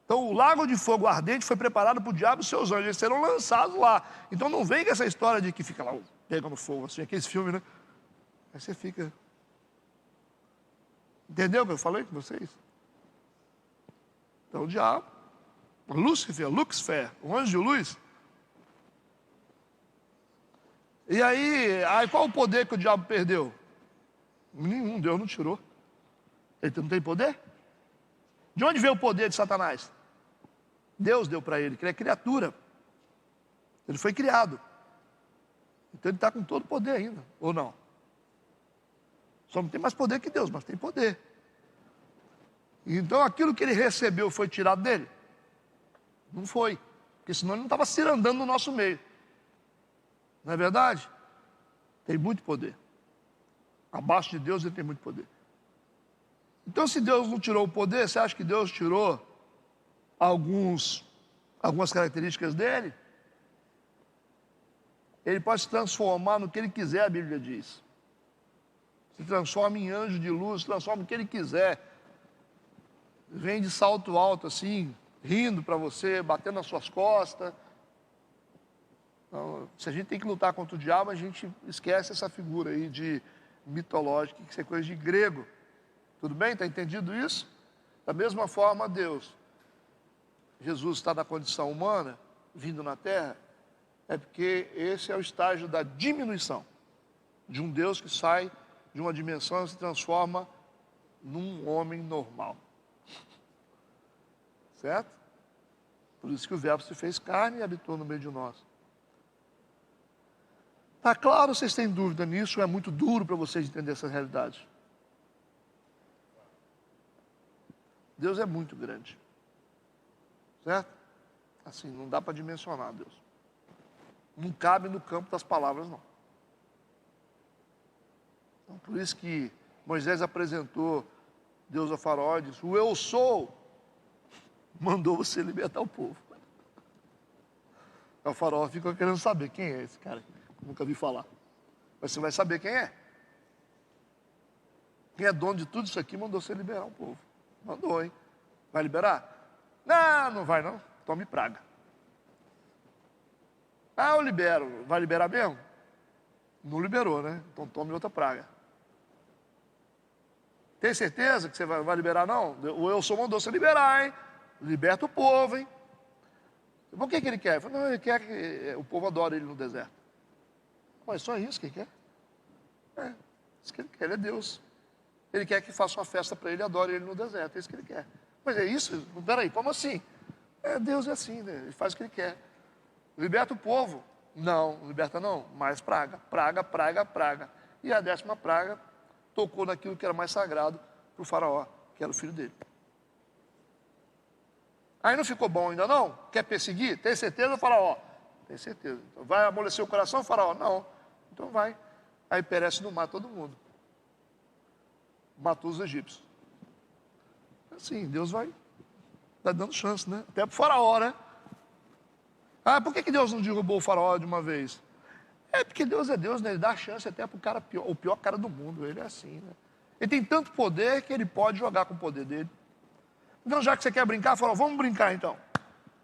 Então o lago de fogo ardente foi preparado para o diabo e seus anjos. Eles serão lançados lá. Então não vem com essa história de que fica lá pegando fogo, assim, aqueles filmes, né? Aí você fica... Entendeu o que eu falei com vocês? Então o diabo, Lúcifer, o anjo de luz. E aí qual o poder que o diabo perdeu? Nenhum, Deus não tirou. Ele não tem poder? De onde veio o poder de Satanás? Deus deu para ele, que ele é criatura. Ele foi criado. Então ele está com todo o poder ainda, ou não? Só não tem mais poder que Deus, mas tem poder. Então aquilo que ele recebeu foi tirado dele? Não foi. Porque senão ele não estava se andando no nosso meio. Não é verdade? Tem muito poder. Abaixo de Deus ele tem muito poder. Então se Deus não tirou o poder, você acha que Deus tirou algumas características dele? Ele pode se transformar no que ele quiser, a Bíblia diz. Se transforma em anjo de luz, se transforma no que ele quiser. Vem de salto alto assim, rindo para você, batendo nas suas costas. Então, se a gente tem que lutar contra o diabo, a gente esquece essa figura aí de mitológica, que isso é coisa de grego. Tudo bem? Está entendido isso? Da mesma forma, Deus. Jesus está na condição humana, vindo na terra, é porque esse é o estágio da diminuição de um Deus que sai de uma dimensão e se transforma num homem normal. Certo? Por isso que o verbo se fez carne e habitou no meio de nós. Tá claro, vocês têm dúvida nisso? Ou é muito duro para vocês entenderem essa realidade? Deus é muito grande. Certo? Assim, não dá para dimensionar Deus. Não cabe no campo das palavras, não. Então, por isso que Moisés apresentou Deus ao faraó e disse: o eu sou mandou você libertar o povo. O faraó fica querendo saber quem é esse cara. Nunca vi falar. Mas você vai saber quem é. Quem é dono de tudo isso aqui mandou você liberar o povo. Mandou, hein? Vai liberar? Não, não vai não. Tome praga. Ah, eu libero. Vai liberar mesmo? Não liberou, né? Então tome outra praga. Tem certeza que você vai liberar, não? O eu sou mandou você liberar, hein? Liberta o povo, hein? Por que ele quer? Ele falou, não, ele quer que o povo adore ele no deserto. Mas só isso que ele quer? É, isso que ele quer, ele é Deus. Ele quer que faça uma festa para ele e adore ele no deserto, é isso que ele quer. Mas é isso? Peraí, como assim? Deus é assim, né? Ele faz o que ele quer. Liberta o povo? Não, liberta não, mais praga. Praga, praga, praga. E a 10ª praga tocou naquilo que era mais sagrado para o faraó, que era o filho dele. Aí não ficou bom ainda não? Quer perseguir? Tem certeza, faraó? Tem certeza. Então, vai amolecer o coração, faraó? Não. Então vai. Aí perece no mar todo mundo. Matou os egípcios. Assim, Deus vai dando chance, né? Até para o faraó, né? Ah, por que Deus não derrubou o faraó de uma vez? É porque Deus é Deus, né? Ele dá chance até para o cara pior, o pior cara do mundo. Ele é assim, né? Ele tem tanto poder que ele pode jogar com o poder dele. Então, já que você quer brincar, fala, vamos brincar então.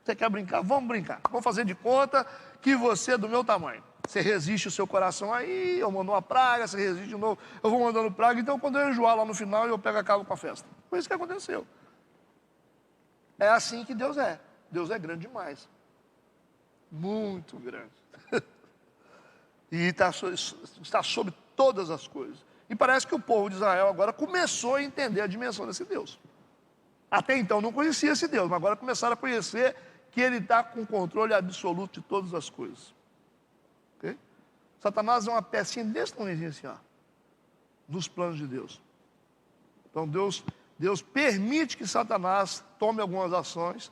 Você quer brincar? Vamos brincar. Vamos fazer de conta que você é do meu tamanho. Você resiste o seu coração aí, eu mando uma praga, você resiste de novo, eu vou mandando praga. Então, quando eu enjoar lá no final, eu pego a cabo com a festa. Foi isso que aconteceu. É assim que Deus é. Deus é grande demais. Muito grande. E está sobre todas as coisas. E parece que o povo de Israel agora começou a entender a dimensão desse Deus. Até então não conhecia esse Deus, mas agora começaram a conhecer que ele está com controle absoluto de todas as coisas. Okay? Satanás é uma pecinha desse tamanhozinho assim, ó, nos planos de Deus. Então Deus permite que Satanás tome algumas ações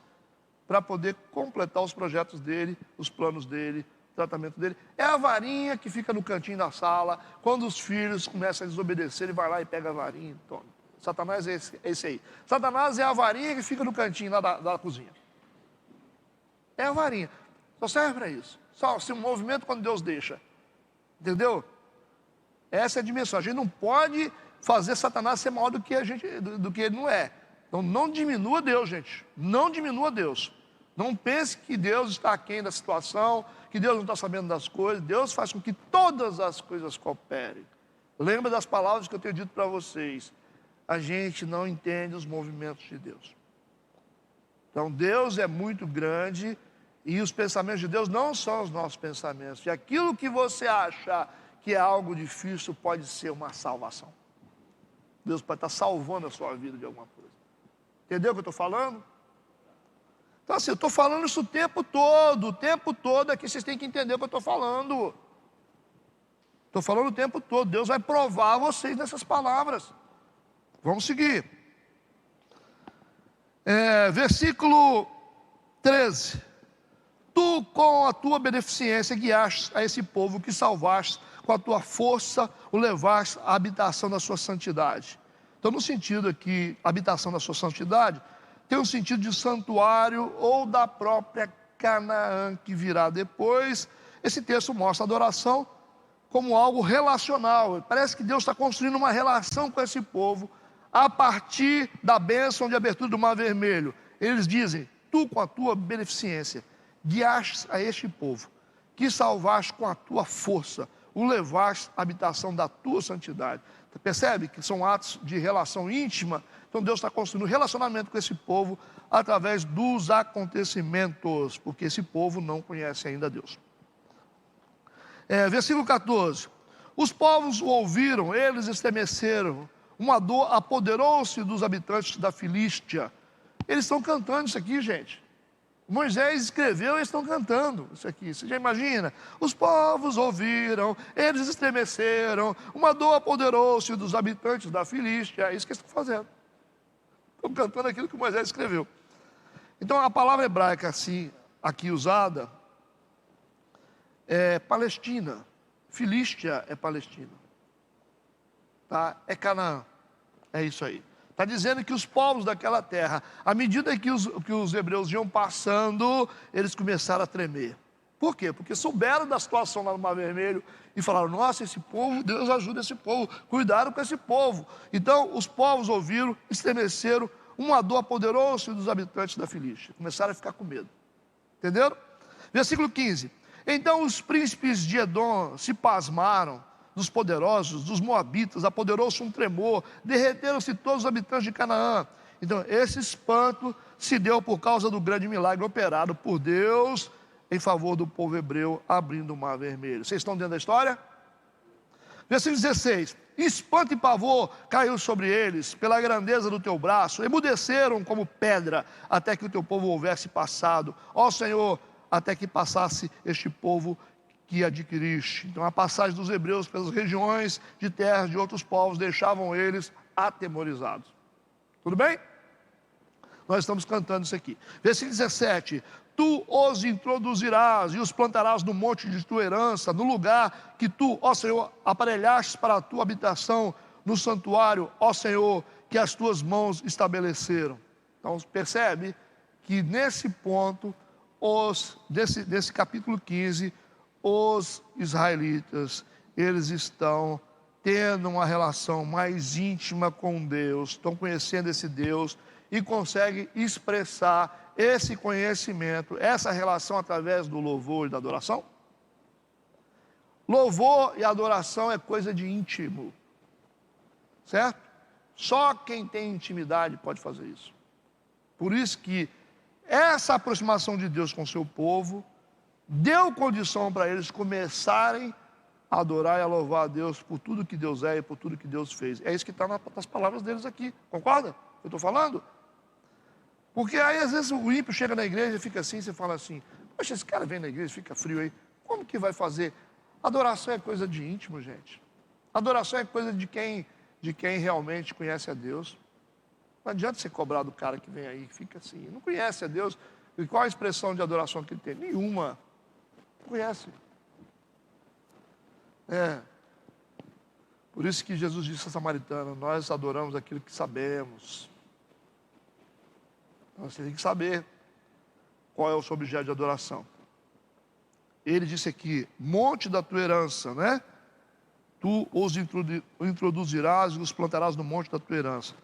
para poder completar os projetos dele, os planos dele, o tratamento dele. É a varinha que fica no cantinho da sala, quando os filhos começam a desobedecer, ele vai lá e pega a varinha e toma. Satanás é esse aí. Satanás é a varinha que fica no cantinho lá da cozinha. É a varinha. Só serve para isso. Só se um movimento quando Deus deixa. Entendeu? Essa é a dimensão. A gente não pode fazer Satanás ser maior do que ele não é. Então não diminua Deus, gente. Não diminua Deus. Não pense que Deus está aquém da situação, que Deus não está sabendo das coisas. Deus faz com que todas as coisas cooperem. Lembra das palavras que eu tenho dito para vocês. A gente não entende os movimentos de Deus. Então Deus é muito grande e os pensamentos de Deus não são os nossos pensamentos. E aquilo que você acha que é algo difícil pode ser uma salvação. Deus pode estar salvando a sua vida de alguma coisa. Entendeu o que eu estou falando? Então assim, eu estou falando isso o tempo todo aqui vocês têm que entender o que eu estou falando. Estou falando o tempo todo, Deus vai provar vocês nessas palavras. Vamos seguir. Versículo 13. Tu com a tua beneficência guiaste a esse povo que salvaste, com a tua força o levaste à habitação da sua santidade. Então, no sentido aqui, habitação da sua santidade, tem um sentido de santuário ou da própria Canaã que virá depois. Esse texto mostra a adoração como algo relacional. Parece que Deus está construindo uma relação com esse povo a partir da bênção de abertura do Mar Vermelho. Eles dizem, tu com a tua beneficência guiaste a este povo, que salvaste com a tua força, o levaste à habitação da tua santidade. Você percebe que são atos de relação íntima? Então Deus está construindo um relacionamento com esse povo através dos acontecimentos, porque esse povo não conhece ainda Deus. Versículo 14. Os povos o ouviram, eles estremeceram, uma dor apoderou-se dos habitantes da Filístia. Eles estão cantando isso aqui, gente. Moisés escreveu e eles estão cantando isso aqui. Você já imagina? Os povos ouviram, eles estremeceram, uma dor apoderou-se dos habitantes da Filístia. É isso que eles estão fazendo. Estão cantando aquilo que Moisés escreveu. Então a palavra hebraica assim, aqui usada é Palestina. Filístia é Palestina. Tá? É Canaã. É isso aí. Está dizendo que os povos daquela terra, à medida que os hebreus iam passando, eles começaram a tremer. Por quê? Porque souberam da situação lá no Mar Vermelho e falaram, nossa, esse povo, Deus ajuda esse povo, cuidaram com esse povo. Então, os povos ouviram, estremeceram, uma dor apoderou-se dos habitantes da Filístia. Começaram a ficar com medo. Entenderam? Versículo 15. Então os príncipes de Edom se pasmaram, dos poderosos, dos moabitas, apoderou-se um tremor, derreteram-se todos os habitantes de Canaã. Então esse espanto se deu por causa do grande milagre operado por Deus em favor do povo hebreu, abrindo o Mar Vermelho. Vocês estão dentro da história? Versículo 16. Espanto e pavor caiu sobre eles, pela grandeza do teu braço, emudeceram como pedra, até que o teu povo houvesse passado. Ó Senhor, até que passasse este povo que adquiriste. Então a passagem dos hebreus pelas regiões de terras de outros povos deixavam eles atemorizados. Tudo bem? Nós estamos cantando isso aqui. Versículo 17. Tu os introduzirás e os plantarás no monte de tua herança, no lugar que tu, ó Senhor, aparelhaste para a tua habitação, no santuário, ó Senhor, que as tuas mãos estabeleceram. Então percebe que nesse ponto, desse capítulo 15, os israelitas, eles estão tendo uma relação mais íntima com Deus, estão conhecendo esse Deus e conseguem expressar esse conhecimento, essa relação através do louvor e da adoração. Louvor e adoração é coisa de íntimo, certo? Só quem tem intimidade pode fazer isso. Por isso que essa aproximação de Deus com o seu povo deu condição para eles começarem a adorar e a louvar a Deus por tudo que Deus é e por tudo que Deus fez. É isso que está nas palavras deles aqui, concorda? Eu estou falando? Porque aí às vezes o ímpio chega na igreja e fica assim, você fala assim, poxa, esse cara vem na igreja e fica frio aí, como que vai fazer? Adoração é coisa de íntimo, gente. Adoração é coisa de quem realmente conhece a Deus. Não adianta você cobrar do cara que vem aí e fica assim, não conhece a Deus. E qual a expressão de adoração que ele tem? Nenhuma. Não conhece. Por isso que Jesus disse a samaritana, nós adoramos aquilo que sabemos. Então, você tem que saber qual é o seu objeto de adoração. Ele disse aqui, monte da tua herança, né? Tu os introduzirás e os plantarás no monte da tua herança.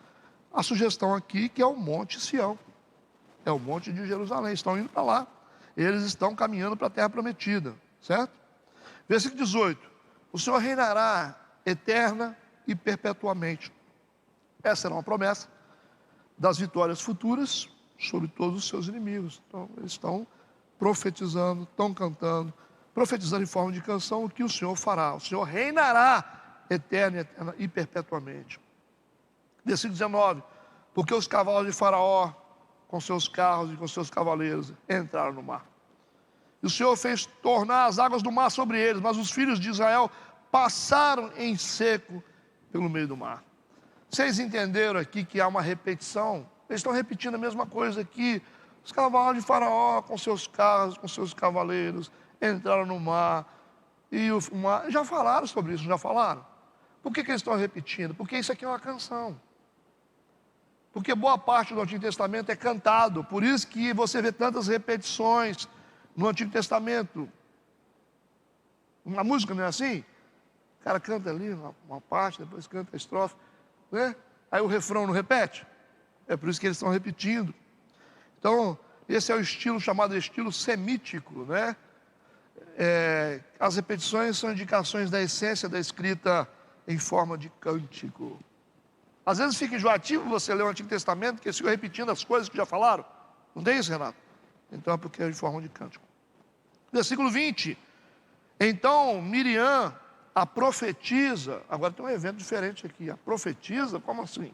A sugestão aqui que é o Monte Sião. É o monte de Jerusalém, estão indo para lá. Eles estão caminhando para a terra prometida, certo? Versículo 18. O Senhor reinará eterna e perpetuamente. Essa era uma promessa das vitórias futuras sobre todos os seus inimigos. Então, eles estão profetizando, estão cantando, profetizando em forma de canção o que o Senhor fará. O Senhor reinará eterna e perpetuamente. Versículo 19. Porque os cavalos de Faraó, com seus carros e com seus cavaleiros, entraram no mar. E o Senhor fez tornar as águas do mar sobre eles, mas os filhos de Israel passaram em seco pelo meio do mar. Vocês entenderam aqui que há uma repetição Eles estão repetindo a mesma coisa aqui. Os cavalos de Faraó, com seus carros, com seus cavaleiros, entraram no mar. E o mar... Já falaram sobre isso, já falaram? Por que eles estão repetindo? Porque isso aqui é uma canção. Porque boa parte do Antigo Testamento é cantado. Por isso que você vê tantas repetições no Antigo Testamento. Uma música não é assim? O cara canta ali uma parte, depois canta a estrofe, né? Aí o refrão não repete. É por isso que eles estão repetindo. Então, esse é o estilo chamado estilo semítico, né? As repetições são indicações da essência da escrita em forma de cântico. Às vezes fica enjoativo você ler o Antigo Testamento, porque eles ficam repetindo as coisas que já falaram. Não tem isso, Renato? Então é porque é em forma de cântico. Versículo 20. Então Miriam, a profetisa, agora tem um evento diferente aqui. A profetisa, como assim?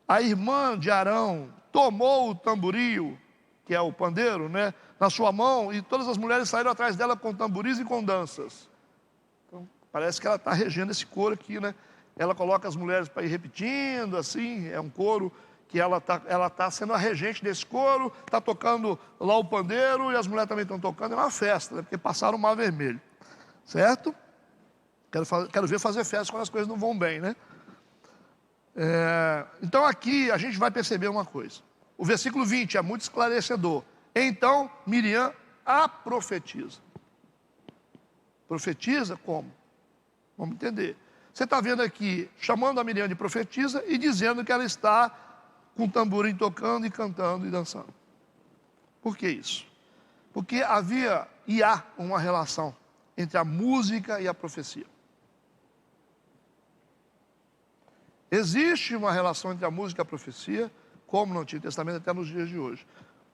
A irmã de Arão tomou o tamboril, que é o pandeiro, né, na sua mão, e todas as mulheres saíram atrás dela com tamboris e com danças. Então, parece que ela está regendo esse coro aqui, né? Ela coloca as mulheres para ir repetindo, assim, é um coro que ela tá sendo a regente desse coro, está tocando lá o pandeiro, e as mulheres também estão tocando, é uma festa, né, porque passaram o Mar Vermelho, certo? Quero ver fazer festa quando as coisas não vão bem, né? Então aqui a gente vai perceber uma coisa. O versículo 20 é muito esclarecedor. Então Miriam a profetiza. Profetiza como? Vamos entender. Você está vendo aqui, chamando a Miriam de profetisa e dizendo que ela está com o tamborim tocando e cantando e dançando. Por que isso? Porque havia e há uma relação entre a música e a profecia. Existe uma relação entre a música e a profecia, como no Antigo Testamento, até nos dias de hoje.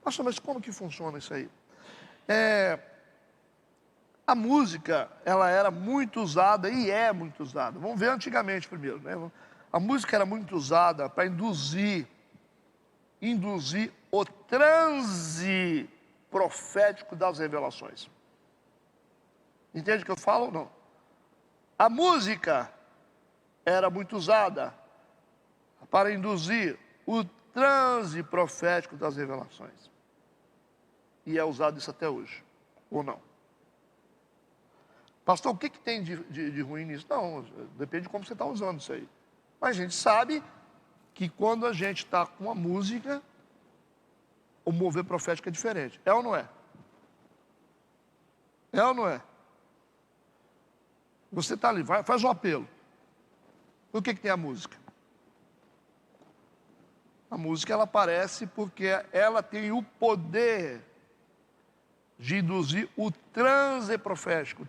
Pastor, mas como que funciona isso aí? A música, ela era muito usada e é muito usada. Vamos ver antigamente primeiro, né? A música era muito usada para induzir o transe profético das revelações. Entende o que eu falo ou não? A música era muito usada para induzir o transe profético das revelações. E é usado isso até hoje, ou não? Pastor, o que tem de ruim nisso? Não, depende de como você está usando isso aí. Mas a gente sabe que quando a gente está com a música, o mover profético é diferente. É ou não é? É ou não é? Você está ali, faz um apelo. O que tem a música? A música, ela aparece porque ela tem o poder de induzir o transe profético.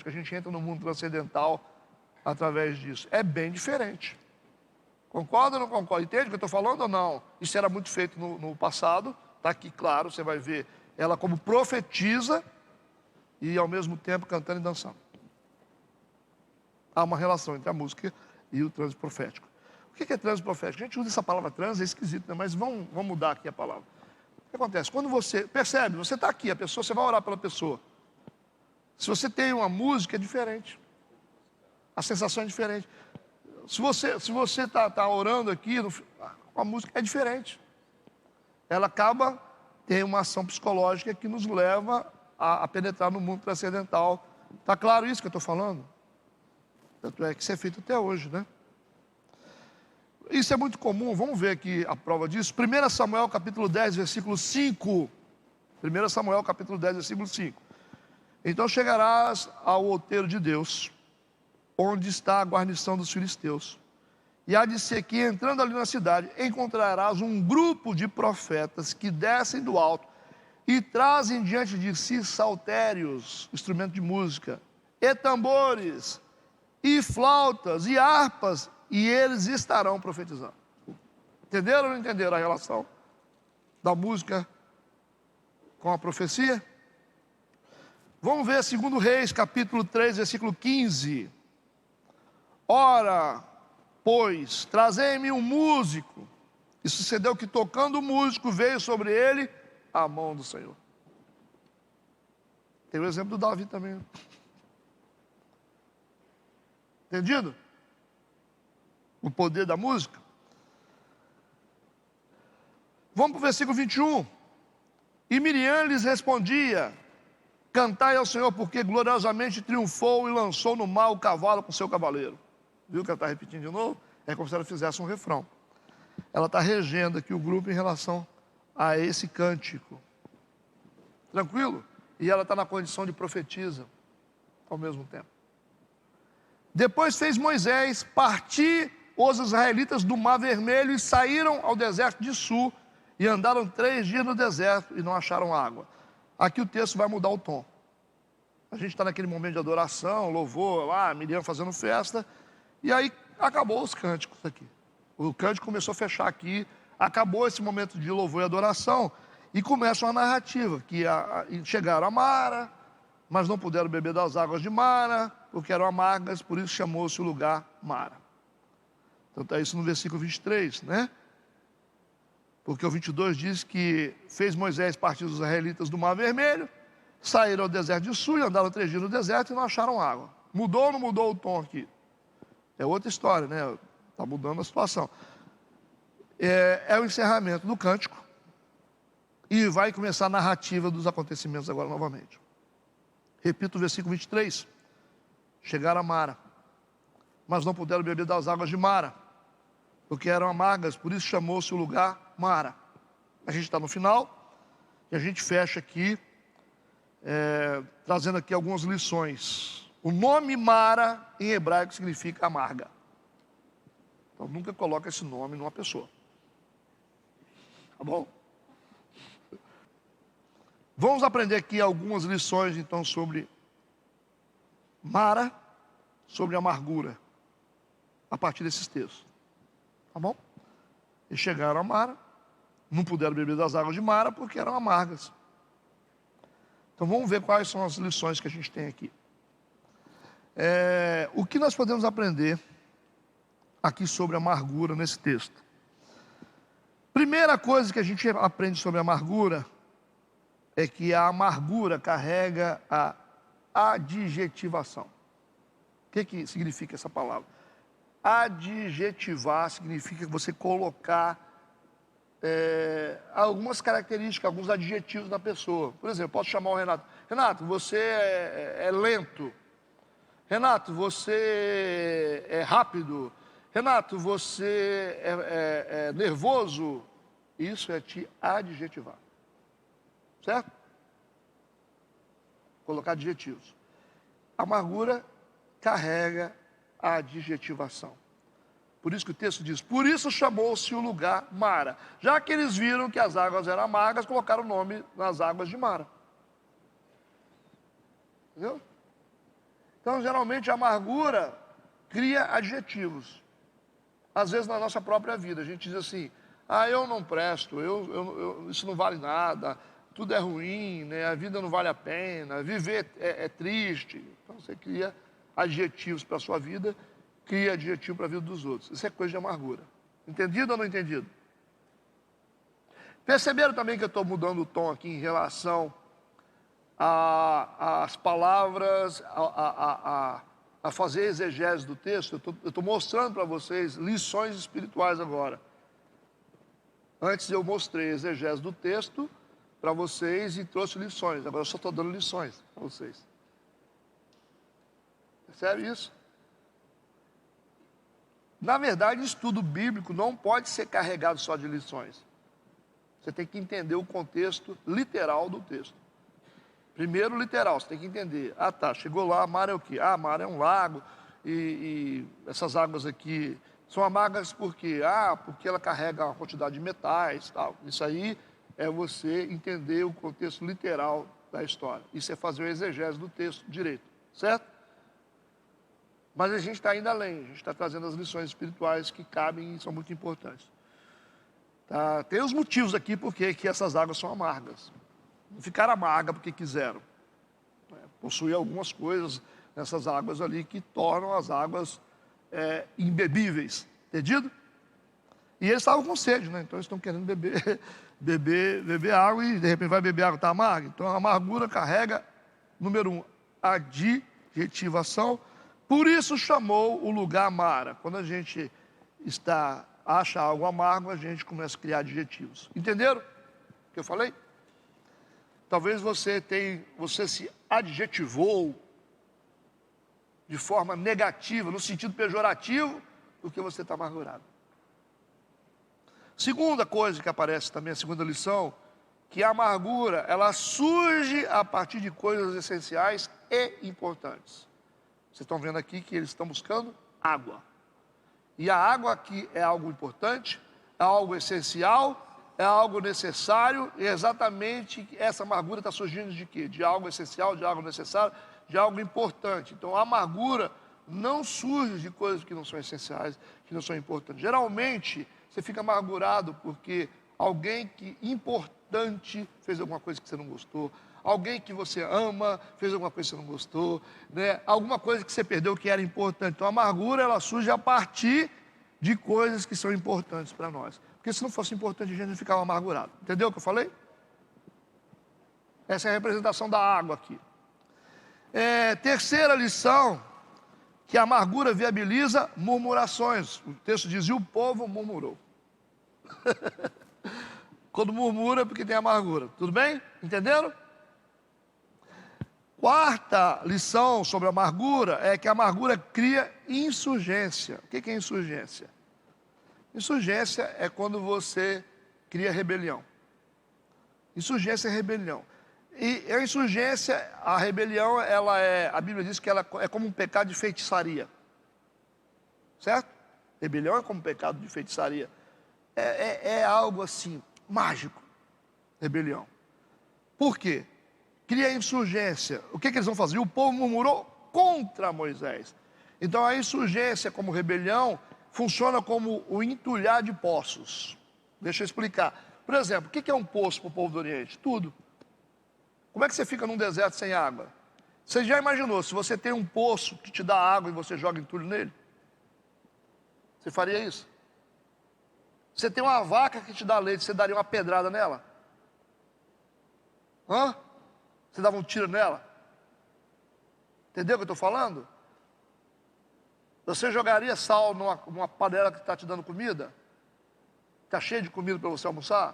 A gente entra no mundo transcendental através disso. É bem diferente. Concorda ou não concorda? Entende o que eu estou falando ou não? Isso era muito feito no passado. Está aqui claro, você vai ver ela como profetiza e ao mesmo tempo cantando e dançando. Há uma relação entre a música e o transe profético. O que é transe profético? A gente usa essa palavra transe, é esquisito, né? Mas vamos mudar aqui a palavra. O que acontece? Quando você percebe, você está aqui, a pessoa, você vai orar pela pessoa. Se você tem uma música, é diferente. A sensação é diferente. Se você está orando aqui, a música é diferente. Ela tem uma ação psicológica que nos leva a penetrar no mundo transcendental. Está claro isso que eu estou falando? Tanto é que isso é feito até hoje, né? Isso é muito comum, vamos ver aqui a prova disso. 1 Samuel capítulo 10, versículo 5. 1 Samuel capítulo 10, versículo 5. Então chegarás ao outeiro de Deus, onde está a guarnição dos filisteus. E há de ser que, entrando ali na cidade, encontrarás um grupo de profetas que descem do alto e trazem diante de si saltérios, instrumento de música, e tambores, e flautas, e harpas, e eles estarão profetizando. Entenderam ou não entenderam a relação da música com a profecia? Vamos ver 2 Reis, capítulo 3, versículo 15. Ora, pois, trazei-me um músico. E sucedeu que, tocando o músico, veio sobre ele a mão do Senhor. Tem o exemplo do Davi também. Entendido? O poder da música. Vamos para o versículo 21. E Miriam lhes respondia: cantai ao Senhor, porque gloriosamente triunfou e lançou no mar o cavalo com seu cavaleiro. Viu que ela está repetindo de novo? É como se ela fizesse um refrão. Ela está regendo aqui o grupo em relação a esse cântico. Tranquilo? E ela está na condição de profetisa ao mesmo tempo. Depois fez Moisés partir os israelitas do Mar Vermelho e saíram ao deserto de Sul e andaram 3 dias no deserto e não acharam água. Aqui o texto vai mudar o tom. A gente está naquele momento de adoração, louvor, lá, Miriam fazendo festa, e aí acabou os cânticos aqui. O cântico começou a fechar aqui, acabou esse momento de louvor e adoração, e começa uma narrativa, que chegaram a Mara, mas não puderam beber das águas de Mara, porque eram amargas, por isso chamou-se o lugar Mara. Então está isso no versículo 23, né? Porque o 22 diz que fez Moisés partir os israelitas do Mar Vermelho, saíram ao deserto de Sul, andaram 3 dias no deserto e não acharam água. Mudou ou não mudou o tom aqui? É outra história, né? Está mudando a situação. É o encerramento do cântico e vai começar a narrativa dos acontecimentos agora novamente. Repito o versículo 23. Chegaram a Mara, mas não puderam beber das águas de Mara, porque eram amargas, por isso chamou-se o lugar Mara. A gente está no final e a gente fecha aqui, trazendo aqui algumas lições. O nome Mara em hebraico significa amarga. Então nunca coloca esse nome numa pessoa. Tá bom? Vamos aprender aqui algumas lições então sobre Mara, sobre amargura, a partir desses textos. Tá bom? E chegaram a Mara, não puderam beber das águas de Mara porque eram amargas. Então vamos ver quais são as lições que a gente tem aqui. O que nós podemos aprender aqui sobre amargura nesse texto? Primeira coisa que a gente aprende sobre amargura é que a amargura carrega a adjetivação. O que significa essa palavra? Adjetivar significa você colocar algumas características, alguns adjetivos na pessoa. Por exemplo, eu posso chamar o Renato: Renato, você é lento. Renato, você é rápido. Renato, você é nervoso. Isso é te adjetivar. Certo? Colocar adjetivos. Amargura carrega a adjetivação. Por isso que o texto diz: por isso chamou-se o lugar Mara. Já que eles viram que as águas eram amargas, colocaram o nome nas águas de Mara. Entendeu? Então, geralmente, a amargura cria adjetivos. Às vezes, na nossa própria vida, a gente diz assim: eu não presto, isso não vale nada, tudo é ruim, né? A vida não vale a pena, viver é triste. Então, você cria adjetivos para a sua vida, cria adjetivo para a vida dos outros. Isso é coisa de amargura. Entendido ou não entendido? Perceberam também que eu estou mudando o tom aqui em relação às palavras, a fazer exegese do texto? Eu estou mostrando para vocês lições espirituais agora. Antes eu mostrei exegese do texto para vocês e trouxe lições. Agora eu só estou dando lições para vocês. Percebe isso? Na verdade, estudo bíblico não pode ser carregado só de lições. Você tem que entender o contexto literal do texto. Primeiro, literal, você tem que entender. Tá, chegou lá, Mara é o quê? Mara é um lago, e essas águas aqui são amargas por quê? Porque ela carrega uma quantidade de metais, tal. Isso aí é você entender o contexto literal da história. Isso é fazer o exegese do texto direito, certo? Mas a gente está indo além, a gente está trazendo as lições espirituais que cabem e são muito importantes. Tá? Tem os motivos aqui porque que essas águas são amargas. Não ficaram amargas porque quiseram. Possui algumas coisas nessas águas ali que tornam as águas imbebíveis. Entendido? E eles estavam com sede, né? Então eles estão querendo beber água e de repente vai beber água, está amarga. Então a amargura carrega, número 1, adjetivação. Por isso chamou o lugar Mara. Quando a gente está acha algo amargo, a gente começa a criar adjetivos. Entenderam o que eu falei? Talvez você se adjetivou de forma negativa, no sentido pejorativo, porque você está amargurado. Segunda coisa que aparece também, a segunda lição, que a amargura, ela surge a partir de coisas essenciais e importantes. Vocês estão vendo aqui que eles estão buscando água. E a água aqui é algo importante, é algo essencial, é algo necessário, e exatamente essa amargura está surgindo de quê? De algo essencial, de algo necessário, de algo importante. Então a amargura não surge de coisas que não são essenciais, que não são importantes. Geralmente você fica amargurado porque alguém que importante fez alguma coisa que você não gostou, alguém que você ama fez alguma coisa que você não gostou, né? Alguma coisa que você perdeu que era importante. Então a amargura, ela surge a partir de coisas que são importantes para nós. Porque se não fosse importante, a gente não ficava amargurado. Entendeu o que eu falei? Essa é a representação da água aqui. Terceira lição, que a amargura viabiliza murmurações. O texto diz, e o povo murmurou. Quando murmura é porque tem amargura. Tudo bem? Entenderam? Quarta lição sobre a amargura é que a amargura cria insurgência. O que é insurgência? Insurgência é quando você cria rebelião. Insurgência é rebelião. E a insurgência, a rebelião, a Bíblia diz que ela é como um pecado de feitiçaria. Certo? Rebelião é como um pecado de feitiçaria. É algo assim, mágico. Rebelião. Por quê? Cria insurgência. O que eles vão fazer? O povo murmurou contra Moisés. Então a insurgência como rebelião funciona como o entulhar de poços. Deixa eu explicar. Por exemplo, o que é um poço para o povo do Oriente? Tudo. Como é que você fica num deserto sem água? Você já imaginou, se você tem um poço que te dá água e você joga entulho nele? Você faria isso? Você tem uma vaca que te dá leite, você daria uma pedrada nela? Hã? Você dava um tiro nela? Entendeu o que eu estou falando? Você jogaria sal numa panela que está te dando comida? Está cheio de comida para você almoçar?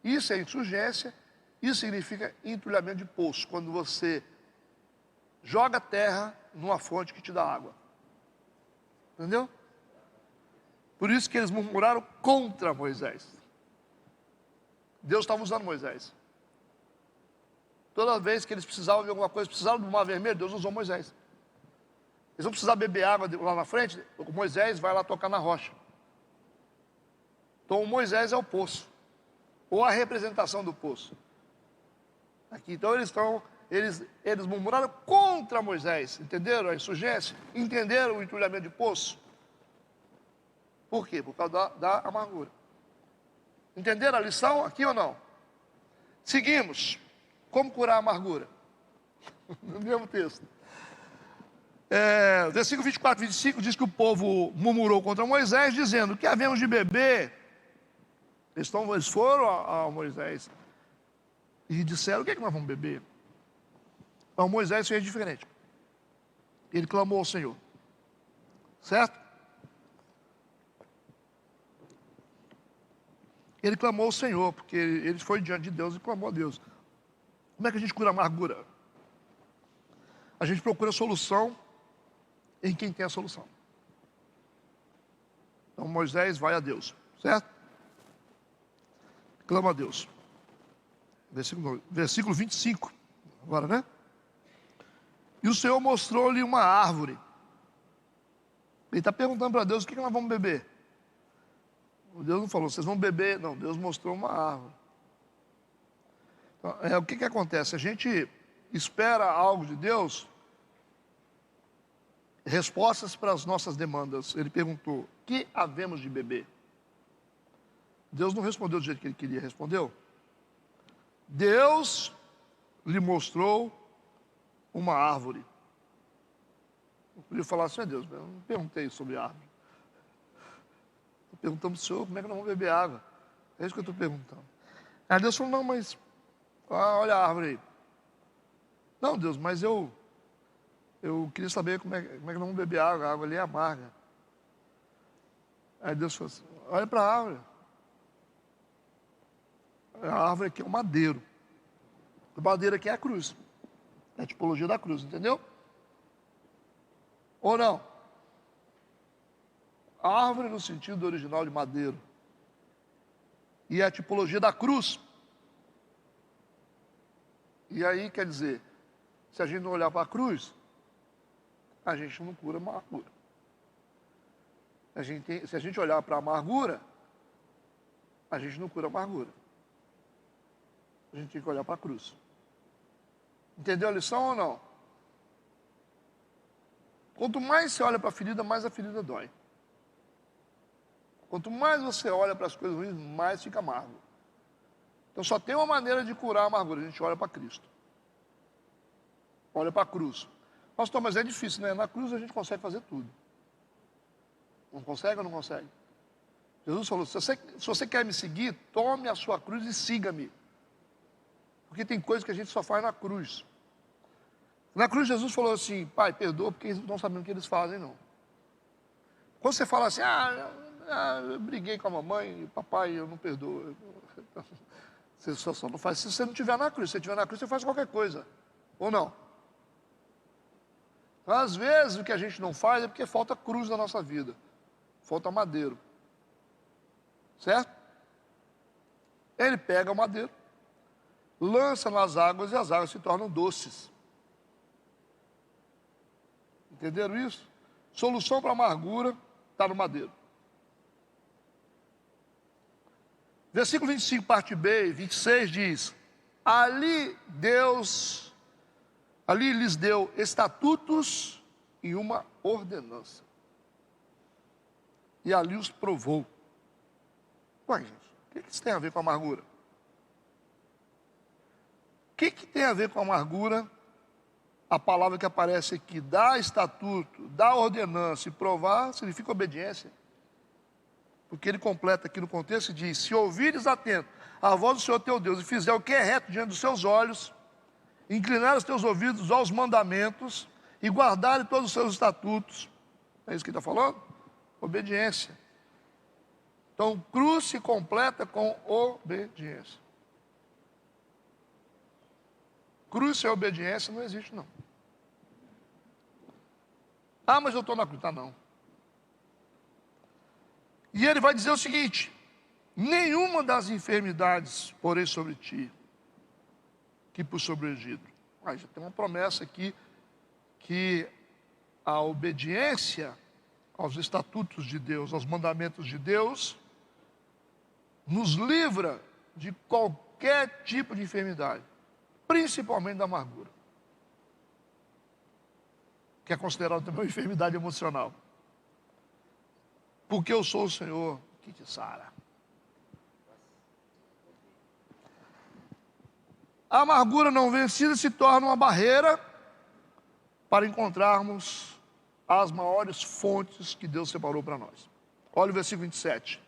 Isso é insurgência. Isso significa entulhamento de poço, quando você joga terra numa fonte que te dá água. Entendeu? Por isso que eles murmuraram contra Moisés. Deus estava usando Moisés. Toda vez que eles precisavam de alguma coisa, precisavam do mar vermelho, Deus usou Moisés. Eles vão precisar beber água lá na frente, Moisés vai lá tocar na rocha. Então Moisés é o poço, ou a representação do poço. Aqui, então eles murmuraram contra Moisés. Entenderam a insurgência? Entenderam o entulhamento de poço? Por quê? Por causa da amargura. Entenderam a lição aqui ou não? Seguimos. Como curar a amargura? No mesmo texto. Versículo 24 e 25 diz que o povo murmurou contra Moisés, dizendo, que havemos de beber? Eles foram a Moisés e disseram, o que é que nós vamos beber? Então Moisés fez diferente. Ele clamou ao Senhor. Certo? Ele clamou ao Senhor, porque ele foi diante de Deus e clamou a Deus. Como é que a gente cura a amargura? A gente procura a solução em quem tem a solução. Então Moisés vai a Deus, certo? Clama a Deus. Versículo 25, agora, né? E o Senhor mostrou-lhe uma árvore. Ele está perguntando para Deus, o que nós vamos beber? Deus não falou, vocês vão beber. Não, Deus mostrou uma árvore. Então, o que acontece? A gente espera algo de Deus, respostas para as nossas demandas. Ele perguntou, o que havemos de beber? Deus não respondeu do jeito que ele queria, respondeu? Deus lhe mostrou uma árvore. Eu podia falar assim, Deus, eu não perguntei sobre árvore. Estou perguntando para o Senhor, como é que nós vamos beber água? É isso que eu estou perguntando. Aí Deus falou, não, mas olha a árvore aí. Não, Deus, mas eu queria saber como é que nós vamos beber água. A água ali é amarga. Aí Deus falou assim, olha para a árvore. A árvore aqui é o madeiro. O madeiro aqui é a cruz. É a tipologia da cruz, entendeu? Ou não? A árvore no sentido original de madeiro. E é a tipologia da cruz. E aí, quer dizer, se a gente não olhar para a cruz, a gente não cura a amargura. Se a gente olhar para a amargura, a gente não cura a amargura. A gente tem que olhar para a cruz. Entendeu a lição ou não? Quanto mais você olha para a ferida, mais a ferida dói. Quanto mais você olha para as coisas ruins, mais fica amargo. Então só tem uma maneira de curar a amargura, a gente olha para Cristo. Olha para a cruz. Pastor, mas é difícil, né? Na cruz a gente consegue fazer tudo. Não consegue ou não consegue? Jesus falou, se você quer me seguir, tome a sua cruz e siga-me. Porque tem coisas que a gente só faz na cruz. Na cruz Jesus falou assim, Pai, perdoa, porque eles não sabem o que eles fazem, não. Quando você fala assim, eu briguei com a mamãe, o papai, eu não perdoo. Você só não faz. Se você não estiver na cruz, se você estiver na cruz, você faz qualquer coisa. Ou não? Então, às vezes, o que a gente não faz é porque falta cruz na nossa vida. Falta madeiro. Certo? Ele pega o madeiro, lança nas águas e as águas se tornam doces. Entenderam isso? Solução para a amargura está no madeiro. Versículo 25, parte B, 26 diz, ali lhes deu estatutos e uma ordenança. E ali os provou. Ué, gente, o que isso tem a ver com a amargura? O que tem a ver com a amargura? A palavra que aparece aqui, dá estatuto, dá ordenança e provar, significa obediência. Porque ele completa aqui no contexto e diz, se ouvires atento a voz do Senhor teu Deus e fizer o que é reto diante dos seus olhos, inclinar os teus ouvidos aos mandamentos e guardar todos os seus estatutos. É isso que ele está falando? Obediência. Então, cruz se completa com obediência. Cruz sem obediência não existe, não. Ah, mas eu estou na cruz. Tá, não. E ele vai dizer o seguinte, nenhuma das enfermidades porei sobre ti, que por sobre o Egito. Já tem uma promessa aqui, que a obediência aos estatutos de Deus, aos mandamentos de Deus, nos livra de qualquer tipo de enfermidade, principalmente da amargura, que é considerada também uma enfermidade emocional. Porque eu sou o Senhor que te sara. A amargura não vencida se torna uma barreira para encontrarmos as maiores fontes que Deus separou para nós. Olha o versículo 27.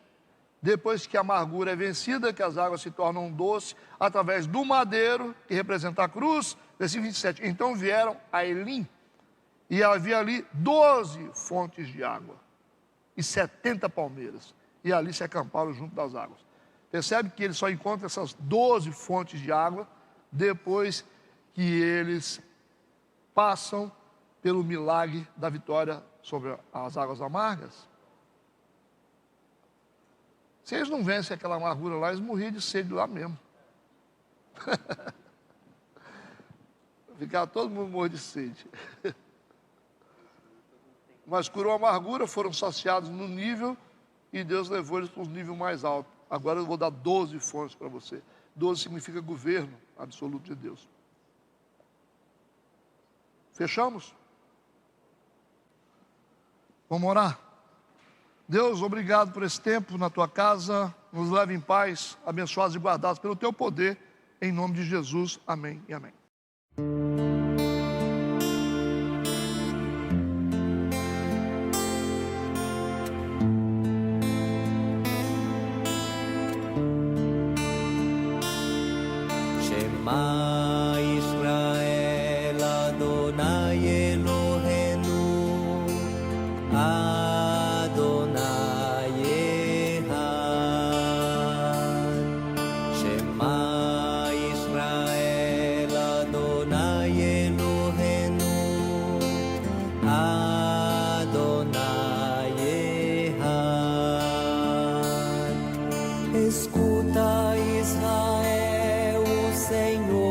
Depois que a amargura é vencida, que as águas se tornam doces, através do madeiro, que representa a cruz, versículo 27. Então vieram a Elim, e havia ali 12 fontes de água, e 70 palmeiras, e ali se acamparam junto das águas. Percebe que eles só encontram essas 12 fontes de água, depois que eles passam pelo milagre da vitória sobre as águas amargas. Se eles não vencem aquela amargura lá, eles morriam de sede lá mesmo. Ficava todo mundo morto de sede. Mas curou a amargura, foram saciados no nível, e Deus levou eles para um nível mais alto. Agora eu vou dar 12 fontes para você. 12 significa governo absoluto de Deus. Fechamos? Vamos orar? Deus, obrigado por esse tempo na tua casa. Nos leve em paz, abençoados e guardados pelo teu poder. Em nome de Jesus. Amém e amém. Shema Israel Adonai Eloheinu Adonai Adonai Echad. Escuta, Israel, o Senhor